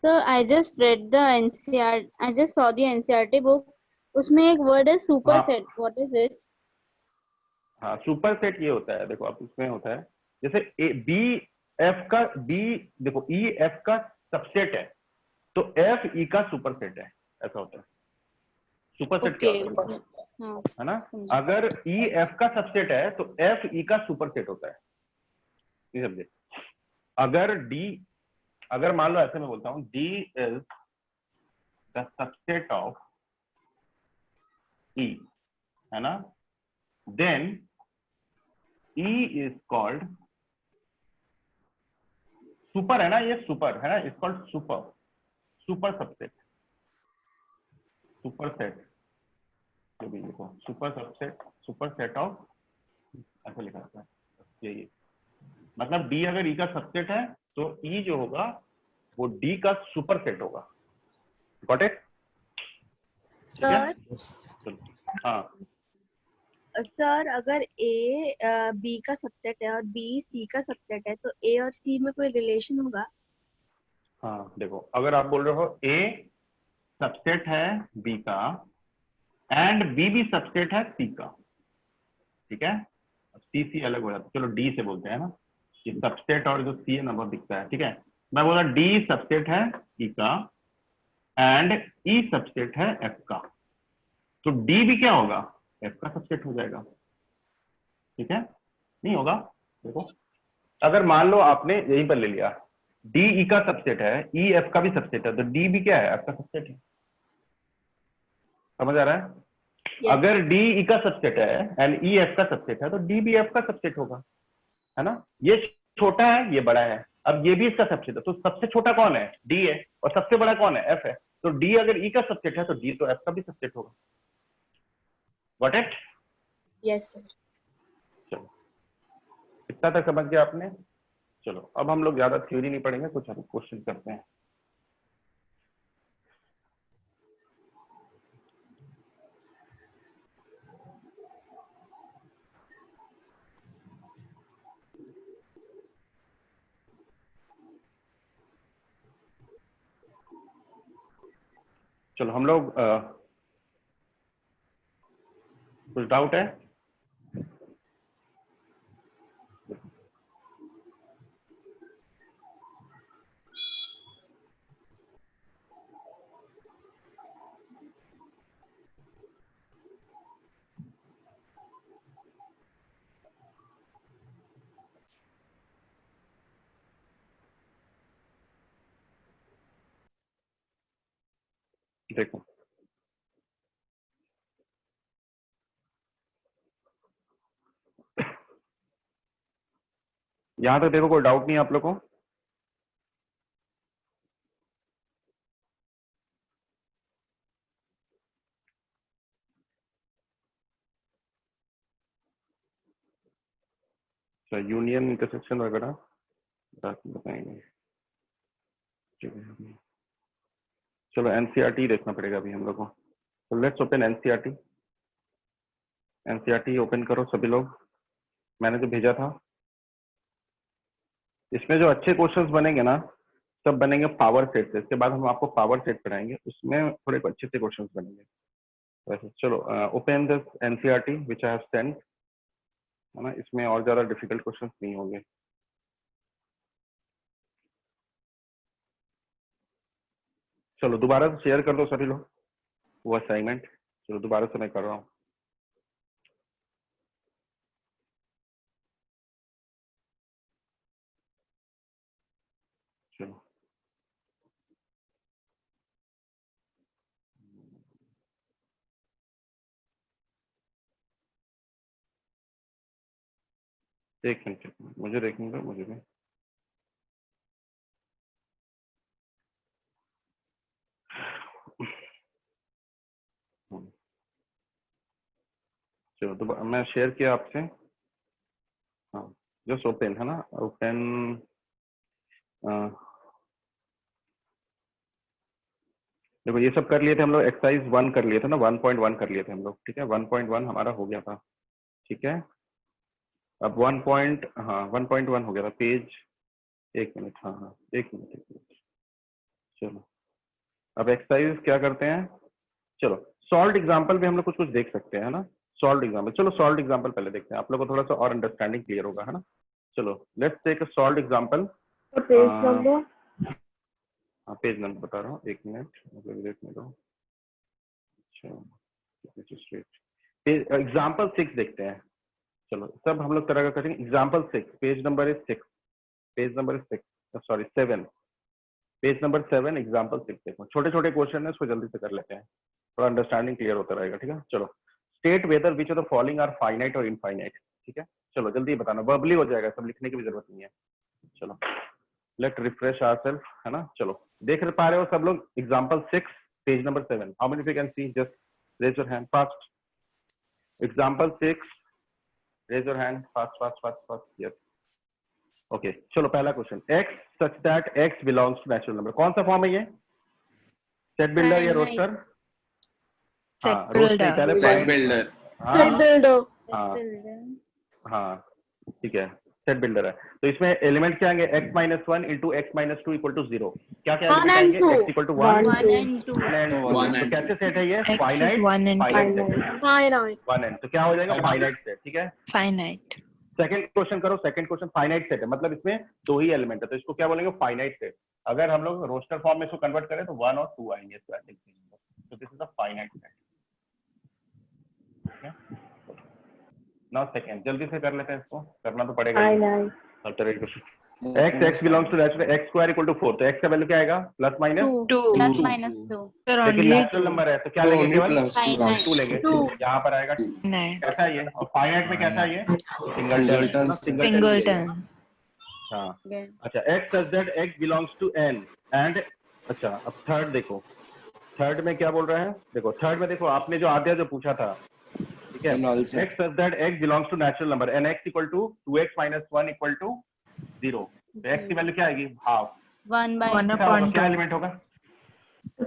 Sir, I just read the NCR. I just saw the NCRT book. उसमें एक word है हाँ superset. What is it? हाँ, सुपर सेट ये होता है, देखो आप इसमें होता है जैसे ए बी एफ का, बी देखो ई एफ का सबसेट है तो एफ ई का सुपर सेट है, ऐसा होता है। सुपर सेट क्या Okay. होता है, हाँ, है ना? समझा। अगर ई एफ का सबसेट है तो एफ ई का सुपर सेट होता है, नहीं समझे? अगर डी, अगर मान लो ऐसे मैं बोलता हूँ D is the subset of E, है ना, then E is called super, है ना, ये सुपर है ना, is called super, super subset, super set, जो भी लिखो super subset, super set of, ऐसा लिखा होता है यही। मतलब डी अगर ई का सबसेट है तो ई जो होगा वो डी का सुपर सेट होगा। Got it? ठीक है, चलो हाँ सर अगर ए बी का सबसेट है और बी सी का सबसेट है तो ए और सी में कोई रिलेशन होगा? हाँ, देखो अगर आप बोल रहे हो ए सबसेट है बी का एंड बी भी सबसेट है सी का, ठीक है, सी सी अलग हो जाता है, चलो डी से बोलते हैं ना, ये सबसेट और जो सी है ना वो दिखता है। ठीक है, मैं बोला डी सबसेट है ई का एंड ई सबसेट है एफ का, तो डी भी क्या होगा, एफ का सबसेट हो जाएगा। ठीक है, नहीं होगा? देखो अगर मान लो आपने यहीं पर ले लिया डी ई का सबसेट है, ई एफ का भी सबसेट है, तो डी भी क्या है, एफ का सबसेट है। समझ आ रहा है? Yes. अगर डी ई का सबसेट है एंड ई एफ का सबसेट है तो डी भी एफ का सबसेट होगा, है ना? ये छोटा है ये बड़ा है, अब ये भी इसका सबसेट है, तो सबसे छोटा कौन है, डी है, और सबसे बड़ा कौन है, एफ है, तो डी अगर ई का सबसेट है तो डी तो एफ का भी सबसेट होगा। Got it? Yes, sir. चलो इतना तक समझ गया आपने? चलो अब हम लोग ज्यादा थ्योरी नहीं पढ़ेंगे, कुछ हम क्वेश्चन करते हैं। चलो हम लोग कुछ डाउट है? देखो यहां तक देखो, कोई डाउट नहीं है आप लोग को? यूनियन इंटरसेक्शन वगैरह बताएंगे। चलो एनसीईआरटी देखना पड़ेगा अभी हम लोग को, तो let's open NCERT. NCERT open करो सभी लोग, मैंने जो भेजा था। इसमें जो अच्छे क्वेश्चंस बनेंगे ना सब बनेंगे पावर सेट से, इसके बाद हम आपको पावर सेट पढ़ाएंगे, उसमें थोड़े अच्छे से क्वेश्चंस बनेंगे वैसे। चलो open this NCERT which I have sent, है ना, इसमें और ज्यादा डिफिकल्ट क्वेश्चंस नहीं होंगे। चलो दोबारा से शेयर कर दो सभी लोग वो असाइनमेंट, चलो दोबारा से मैं कर रहा हूँ। चलो एक मिनट मुझे देखने दो, मुझे भी। चलो तो मैं शेयर किया आपसे, हाँ जस्ट ओपन, है ना, ओपन। देखो ये सब कर लिए थे हम लोग, एक्सरसाइज 1 कर लिए थे ना, 1.1 कर लिए थे हम लोग, ठीक है, 1.1 हमारा हो गया था, ठीक है। अब 1.1 हो गया था पेज, एक मिनट, हाँ एक मिनट, चलो अब एक्सरसाइज क्या करते हैं, चलो सॉल्व एग्जाम्पल भी हम लोग कुछ कुछ देख सकते हैं, है ना, सॉल्व एग्जाम्पल। चलो सॉल्व एग्जाम्पल पहले देखते हैं, आप लोग को थोड़ा सा और अंडरस्टैंडिंग क्लियर होगा, है ना। चलो let's take a solve example. Page number, हाँ पेज नंबर बता रहा हूँ, एक मिनट, मतलब देखने दो। अच्छा एग्जाम्पल 6 देखते हैं, चलो सब हम लोग तरह का करेंगे। Example 6, page number is 6, page number is 6, sorry 7, page number 7, example 6 देखो, छोटे छोटे क्वेश्चन है, इसको जल्दी से कर लेते हैं, थोड़ा अंडरस्टैंडिंग क्लियर होता रहेगा, ठीक है। चलो state whether which of the following are finite और इनफाइनाइट, ठीक है। चलो जल्दी बताना, वर्बली हो जाएगा, सब लिखने की भी जरूरत नहीं है। चलो लेट रिफ्रेश आवरसेल्फ, है ना। चलो देख पा रहे हो सब लोग example 6 page number 7, how many of you can see, just raise your hand fast. Example 6, raise your hand fast fast fast fast, yes okay. चलो पहला question, x such that x belongs to natural number, कौन सा form है ये, set builder या roster? हाँ roster पहले, set builder, हाँ हाँ ठीक है, सेट बिल्डर है। तो इसमें एलिमेंट क्या आएंगे, x-1 into x-2 equal to 0, क्या क्या एलिमेंट आएंगे, x इक्वल टू 1 and 2, तो कैसे सेट है ये, फाइनाइट, फाइनाइट 1 and, तो क्या हो जाएगा, फाइनाइट सेट, ठीक है, फाइनाइट। सेकंड क्वेश्चन करो, सेकंड क्वेश्चन फाइनाइट सेट है, मतलब इसमें 2 ही एलिमेंट है, तो इसको क्या बोलेंगे, फाइनाइट सेट। अगर हम लोग रोस्टर फॉर्म में इसको कन्वर्ट करें तो 1 और 2 आएंगे, तो this is a finite set, ठीक है। नाउ सेकंड, जल्दी से कर लेते हैं, इसको करना तो पड़ेगा ही। x belongs to natural, x square equal to 4, तो x का वैल्यू क्या आएगा, प्लस माइनस 2, लेकिन नेचुरल नंबर है तो क्या लेंगे, केवल 2 लेंगे, यहाँ पर आएगा कैसा है ये, और फाइनाइट में कैसा है ये, सिंगलटन। हाँ अच्छा, x such that x belongs to n and, अच्छा अब थर्ड देखो, थर्ड में क्या बोल रहा है, देखो थर्ड में देखो, आपने जो आद्या जो पूछा था, ठीक है, x such that x belongs to natural number and x equal to 2x minus 1 equal to 0, तो x की वैल्यू क्या आएगी, हाफ, 1/2, क्या एलिमेंट होगा,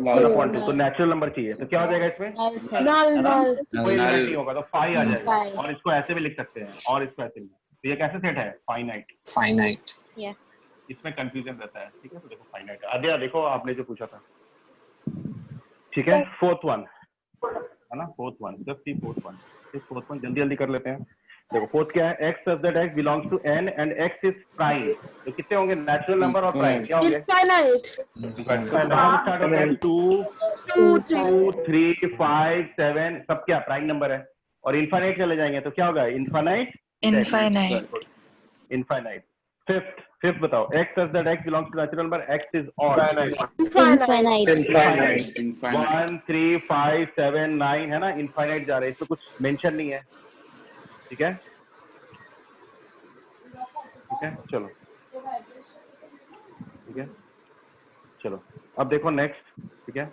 1/2, तो नेचुरल नंबर चाहिए, तो क्या हो जाएगा इसमें, कोई एलिमेंट नहीं होगा, तो फाई आ जाएगा, और इसको ऐसे भी लिख सकते हैं, और इसको ऐसे भी, तो ये कैसे सेट है, फाइनाइट, इसमें कंफ्यूजन रहता है, ठीक है। तो देखो फाइनाइट, आद्या देखो आपने जो पूछा था, ठीक है। फोर्थ वन है ना, fourth one, just C fourth one, इस फोर्थ वन जल्दी जल्दी कर लेते हैं। देखो फोर्थ क्या है, x such that x belongs to n and x is prime, तो कितने होंगे, नेचुरल नंबर और प्राइम क्या होंगे, स्टार्ट होता है 2 2 3 5 7, सब क्या प्राइम नंबर है, और इनफाइनाइट चले जाएंगे तो क्या होगा, इनफाइनाइट। फिफ्थ बताओ, x such that x belongs to natural number, x is odd, infinite, 1 3 5 7 9 है ना, इनफाइनाइट जा रहे हैं, इसमें कुछ मेंशन नहीं है, ठीक है, ठीक है। चलो ठीक है, चलो अब देखो नेक्स्ट, ठीक है,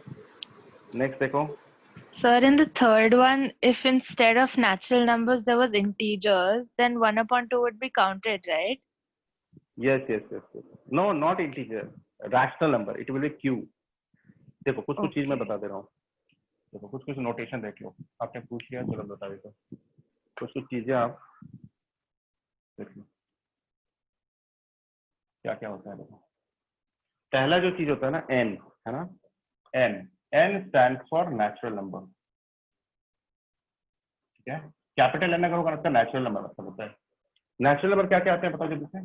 नेक्स्ट देखो, Sir, in the third one, if instead of natural numbers there was integers, then 1/2 would be counted, right? yes, no not integer, rational number, it will be q। देखो कुछ कुछ चीज मैं बता दे रहा हूँ, देखो कुछ कुछ नोटेशन देख लो, आपने पूछ लिया चलो बता देता हूँ, कुछ कुछ चीजें आप देख लो क्या क्या होता है। देखो पहला जो चीज होता है ना, n है ना, n stands for natural number, ठीक है, कैपिटल n अगर होगा उसका नेचुरल नंबर मतलब होता है। नेचुरल नंबर क्या क्या आते हैं बताओ जल्दी से,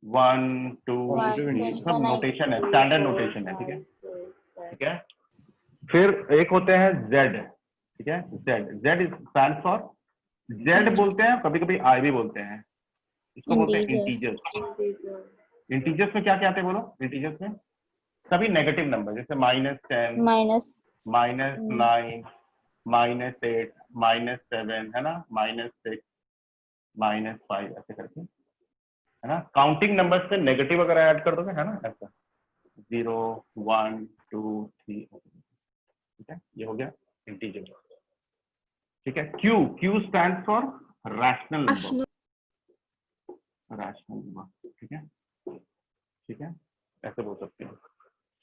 1 2 3, सब नोटेशन है, स्टैंडर्ड नोटेशन है, ठीक है, ठीक है। फिर एक होते हैं z, ठीक है, z स्टैंड फॉर, z बोलते हैं, कभी कभी i भी बोलते हैं, इसको बोलते हैं इंटीजर्स। इंटीजर्स में क्या क्या आते हैं बोलो, इंटीजर्स में सभी नेगेटिव नंबर, जैसे -10, -9, -8, -7 है ना, -6, -5 ऐसे करके, है ना। काउंटिंग नंबर्स में नेगेटिव अगर ऐड कर दोगे, है ना, ऐसा 0 1 2 3, ठीक है, ये हो गया इंटीजर, ठीक है। q stand for rational number, ठीक है, ठीक है, ऐसे बोल सकते हो।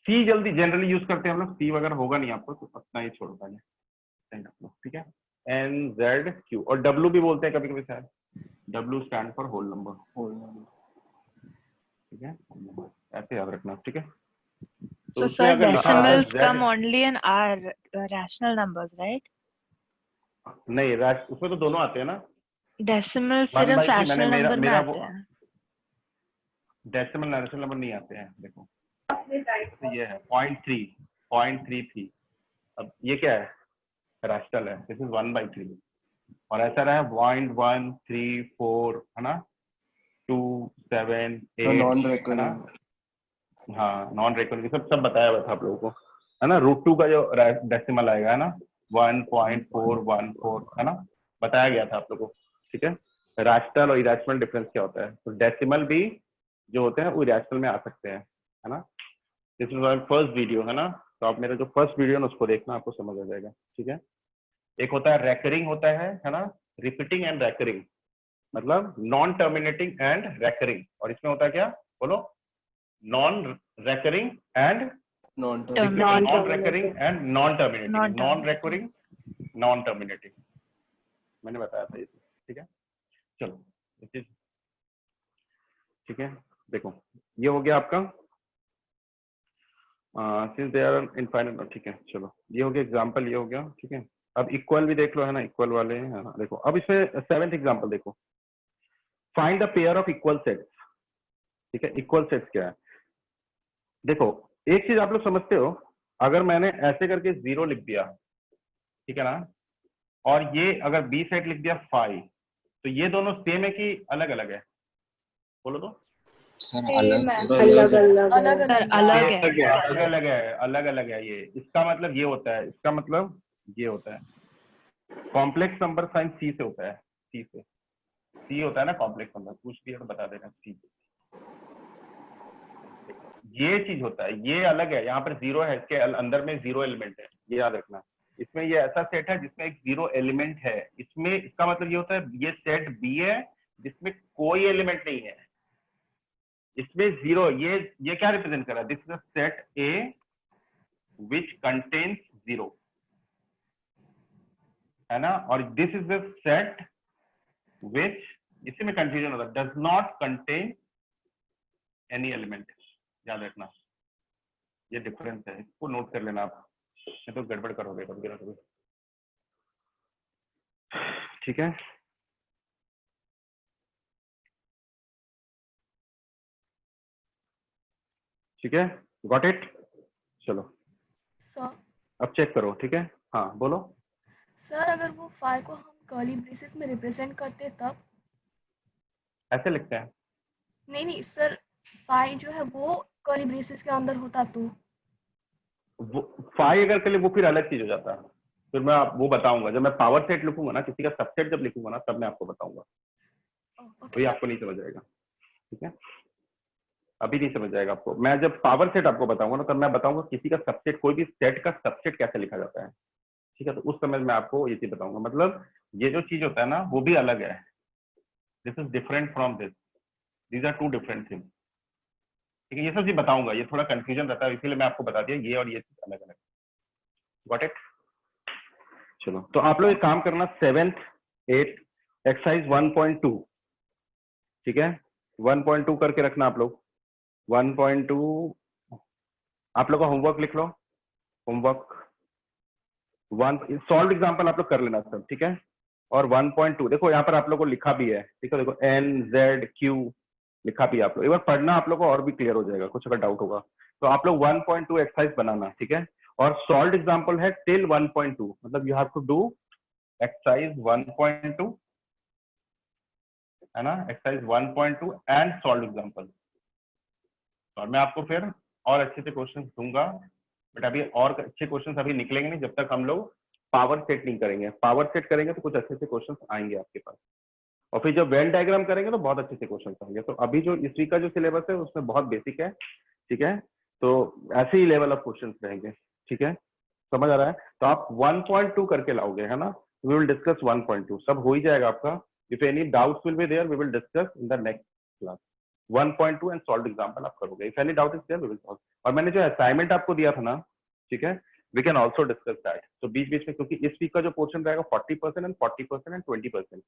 सी जल्दी जनरली यूज करते हैं हम लोग, सी वगैरह होगा नहीं आपको तो अपना ही छोड़ पाएंगे, ठीक है। एन जेड क्यू, और डब्ल्यू भी बोलते हैं कभी कभी शायद, W stand for whole number, ठीक है, ऐसे याद रखना, ठीक है। So उसमें sir, अगर लिखा है decimals Z, come only in our rational numbers, right? नहीं उसमें तो दोनों आते हैं ना, Decimal 1 सिर्फ by 3 मैंने rational number में मेरा आते हैं। डेसिमल नेचुरल नंबर नहीं आते हैं, देखो तो ये है 0.33। अब ये क्या है, रैशनल है, दिस इज 1 by 3, और ऐसा रहा 0.134 है ना, 2 7 8 नॉन है रिकरिंग, ना, हाँ नॉन रिकरिंग सब बताया हुआ था आप लोगों को, है ना। √2 का जो डेसिमल आएगा है ना 1.414 है ना, बताया गया था आप लोगों को, ठीक है। रैशनल और इरेशनल डिफरेंस क्या होता है, तो डेसिमल भी जो होते हैं वो इरेशनल में आ सकते हैं, है ना। This is my first video, है ना, तो आप मेरा जो फर्स्ट वीडियो है उसको देखना, आपको समझ आ जाएगा, ठीक है। एक होता है रेकरिंग होता है ना, रिपीटिंग एंड रेकरिंग, मतलब नॉन टर्मिनेटिंग एंड रेकरिंग, और इसमें होता है क्या, बोलो, non recurring and non recurring and non terminating, non recurring non terminating, मैंने बताया था ये, ठीक है। चलो ठीक है, देखो ये हो गया आपका सिंस दे आर इनफाइनाइट, ठीक है। चलो ये हो गया एग्जांपल, ये हो गया, ठीक है। अब इक्वल भी देख लो, है ना, इक्वल वाले हैं ना, देखो अब इसमें 7th एग्जांपल देखो, find the pair of equal sets, ठीक है। इक्वल सेट्स क्या है, देखो एक चीज आप लोग समझते हो, अगर मैंने ऐसे करके 0 लिख दिया, ठीक है ना, और ये अगर बी सेट लिख दिया 5, तो ये दोनों सेम है कि अलग अलग है, बोलो तो। सर अलग अलग है ये, इसका मतलब ये होता है, इसका मतलब ये होता है, कॉम्प्लेक्स नंबर साइन सी से होता है, सी होता है ना कॉम्प्लेक्स नंबर, कुछ भी है तो बता देना, सी ये चीज होता है, ये अलग है, यहाँ पर 0 है, इसके अंदर में 0 एलिमेंट है, ये याद रखना। इसमें ये ऐसा सेट है जिसमें एक 0 एलिमेंट है, इसमें इसका मतलब ये होता है ये सेट बी है जिसमें कोई एलिमेंट नहीं है, इसमें 0, ये क्या रिप्रेजेंट कर रहा है, this is a set A which contains 0, है ना, और this is the set which, इसी में कंफ्यूजन होता है, does not contain any element, याद रखना, ये डिफरेंस है, इसको नोट कर लेना आप, नहीं तो गड़बड़ करोगे कभी कभी, ठीक है। ठीक है, गॉट इट, चलो सर अब चेक करो, ठीक है, हाँ बोलो। सर अगर वो 5 को हम कर्ली ब्रेसेस में रिप्रेजेंट करते तब, ऐसे लिखते हैं, नहीं सर, 5 जो है वो कर्ली ब्रेसेस के अंदर होता तो 5 अगर के लिए वो फिर अलग चीज हो जाता है, फिर मैं वो बताऊंगा, जब मैं पावर सेट लिखूंगा ना, किसी का सबसेट जब लिखूंगा ना, तब मैं आपको बताऊंगा, तो ये आपको नहीं समझ आएगा, ठीक है, अभी नहीं समझ जाएगा आपको, मैं जब पावर सेट आपको बताऊंगा ना, तब मैं बताऊंगा किसी का सबसेट, कोई भी सेट का सबसेट कैसे लिखा जाता है, ठीक है, तो उस समय मैं आपको ये चीज बताऊंगा, मतलब ये जो चीज होता है ना वो भी अलग है, this is different from this, these are 2 different things, ठीक है, ये सब चीज बताऊंगा, ये थोड़ा कंफ्यूजन रहता है, इसीलिए मैं आपको बता दिया ये और ये चीज अलग अलग, गॉट इट। चलो तो आप लोग एक काम करना, 7th 8th एक्सरसाइज 1.2, ठीक है, 1.2 करके रखना आप लोग, 1.2 आप लोग का होमवर्क लिख लो, होमवर्क 1 सॉल्व एग्जांपल आप लोग कर लेना सब, ठीक है, और 1.2 देखो यहाँ पर आप लोग को लिखा भी है, ठीक है, देखो एन जेड क्यू लिखा भी है, आप लोग एक बार पढ़ना, आप लोग को और भी क्लियर हो जाएगा, कुछ अगर डाउट होगा तो आप लोग 1.2 एक्सरसाइज बनाना, ठीक है, और सॉल्व एग्जांपल है टिल 1.2, मतलब you have to do exercise 1.2, है ना, एक्सरसाइज 1.2 एंड सॉल्व एग्जांपल, और मैं आपको फिर और अच्छे से क्वेश्चन दूंगा, बट अभी और अच्छे क्वेश्चन अभी निकलेंगे नहीं जब तक हम लोग पावर सेट नहीं करेंगे, पावर सेट करेंगे तो कुछ अच्छे से क्वेश्चन आएंगे आपके पास, और फिर जब वेन डायग्राम करेंगे तो बहुत अच्छे से क्वेश्चन आएंगे। तो अभी जो इस वीक का जो सिलेबस है उसमें बहुत बेसिक है, ठीक है, तो ऐसे ही लेवल ऑफ क्वेश्चन रहेंगे, ठीक है, समझ आ रहा है, तो आप 1.2 करके लाओगे, है ना, वी विल डिस्कस 1.2, सब हो ही जाएगा आपका, if any doubts will be there we will discuss in the next class, 1.2 and solve example आप करोगे. If any doubt is there we will solve. और मैंने जो असाइनमेंट आपको दिया था ना, ठीक है, we can also discuss that. तो बीच बीच में, क्योंकि इस वीक का जो पोर्शन रहेगा 40% एंड 40% एंड 20%.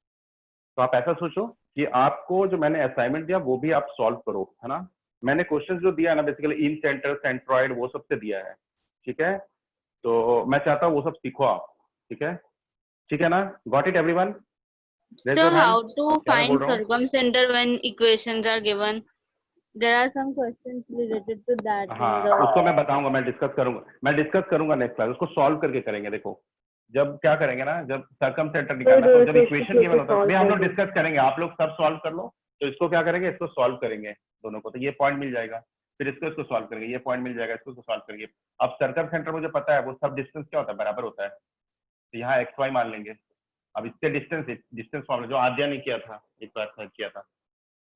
तो आप ऐसा सोचो कि आपको जो मैंने असाइनमेंट दिया वो भी आप सॉल्व करो, है ना. मैंने क्वेश्चन जो दिया है ना बेसिकली इन सेंटर, सेंट्रॉइड, वो सब से दिया है, ठीक है. तो मैं चाहता हूँ वो सब सीखो आप, ठीक है, ठीक है ना. Got it everyone? Sir, how to find circumcenter when equations are given? There are some questions related to that. हाँ, उसको मैं बताऊंगा, मैं डिस्कस करूंगा नेक्स्ट क्लास. उसको सॉल्व करके करेंगे. देखो जब क्या करेंगे ना, जब सर्कमसेंटर निकालना, तो जब इक्वेशन गिवन होता है, हम लोग डिस्कस करेंगे, आप लोग सब सॉल्व कर लो. तो इसको क्या करेंगे, इसको सॉल्व करेंगे दोनों को, तो ये पॉइंट मिल जाएगा. फिर इसको सॉल्व करेंगे, ये पॉइंट मिल जाएगा, इसको सॉल्व करेंगे. अब सर्कमसेंटर मुझे पता है वो सब डिस्टेंस क्या होता है, बराबर होता है. तो यहाँ एक्स वाई मान लेंगे. अब इसके डिस्टेंस फॉर्मूला जो आद्या ने किया था, एक बार किया था,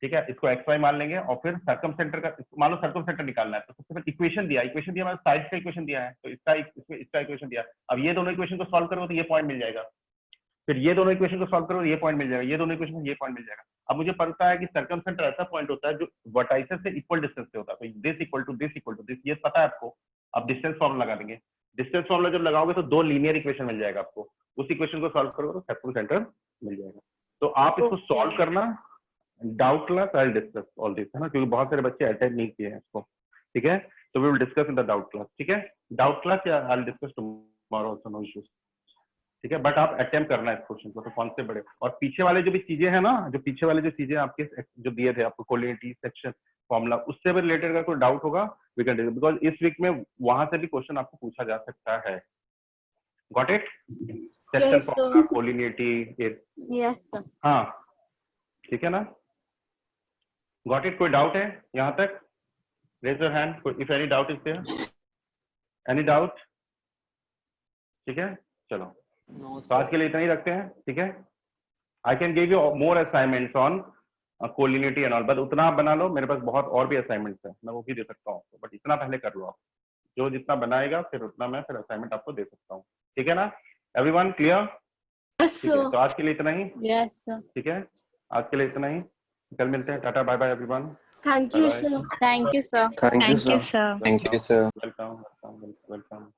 ठीक है, इसको एक्स वाई मान लेंगे. और फिर सर्कमसेंटर का, मान लो सर्कमसेंटर निकालना है, तो सबसे पहले इक्वेशन दिया मतलब साइड का इक्वेशन दिया है, तो इसका इक्वेशन दिया. अब ये दोनों इक्वेशन को सॉल्व करो तो ये पॉइंट मिल जाएगा. फिर ये दोनों इक्वेशन को सॉल्व करो ये पॉइंट मिल जाएगा. ये दोनों इक्वेशन ये पॉइंट मिल जाएगा. अब मुझे पता है कि सर्कमसेंटर ऐसा पॉइंट होता है जो वर्टाइसेस से इक्वल डिस्टेंस पे होता है. तो दिस इक्वल टू दिस, ये पता है आपको. अब डिस्टेंस फॉर्मूला लगा देंगे. डिस्टेंस फॉर्मूला जब लगाओगे तो दो लीनियर इक्वेशन मिल जाएगा आपको. उस इक्वेशन को सॉल्व करोगे तो सर्कमसेंटर मिल जाएगा. तो आप इसको सॉल्व करना. Doubt class I will discuss all this, है ना, क्योंकि बहुत सारे बच्चे अटेंड नहीं किए हैं इसको, ठीक है. तो we will discuss in the doubt class, ठीक है. डाउट क्लास या I will discuss tomorrow also, no issues, ठीक है. बट आप अटेम्प्ट करना है इस क्वेश्चन को. तो कौन से बड़े और पीछे वाले जो भी चीजें हैं ना, जो पीछे वाले जो चीजें आपके जो दिए थे आपको, कोलिनिटी, सेक्शन, फॉर्मूला, उससे भी रिलेटेड अगर कोई डाउट होगा वी कैन डिस्कस, बिकॉज इस वीक में वहां से भी क्वेश्चन आपको पूछा जा सकता है. Got it? Section, formula, collinearity. Yes, sir. हाँ, ठीक है ना. Got it? कोई डाउट है यहाँ तक? Raise your hand if any doubt is there. Any doubt? ठीक है, चलो. तो आज के लिए इतना ही रखते हैं, ठीक है. I can give you more assignments on collinearity and all, but उतना आप बना लो. मेरे पास बहुत और भी असाइनमेंट्स है, मैं वो भी दे सकता हूँ, बट इतना पहले कर लो आप. जो जितना बनाएगा फिर उतना मैं फिर असाइनमेंट आपको दे सकता हूँ, ठीक है ना. Everyone clear? ठीक है, तो आज के लिए इतना ही. Yes, sir. ठीक है, आज के लिए इतना ही. कल मिलते हैं. Ta-ta, bye bye everyone. Thank you, sir. Thank you, sir. Thank you, sir. Thank you, sir. Thank you, sir. Welcome.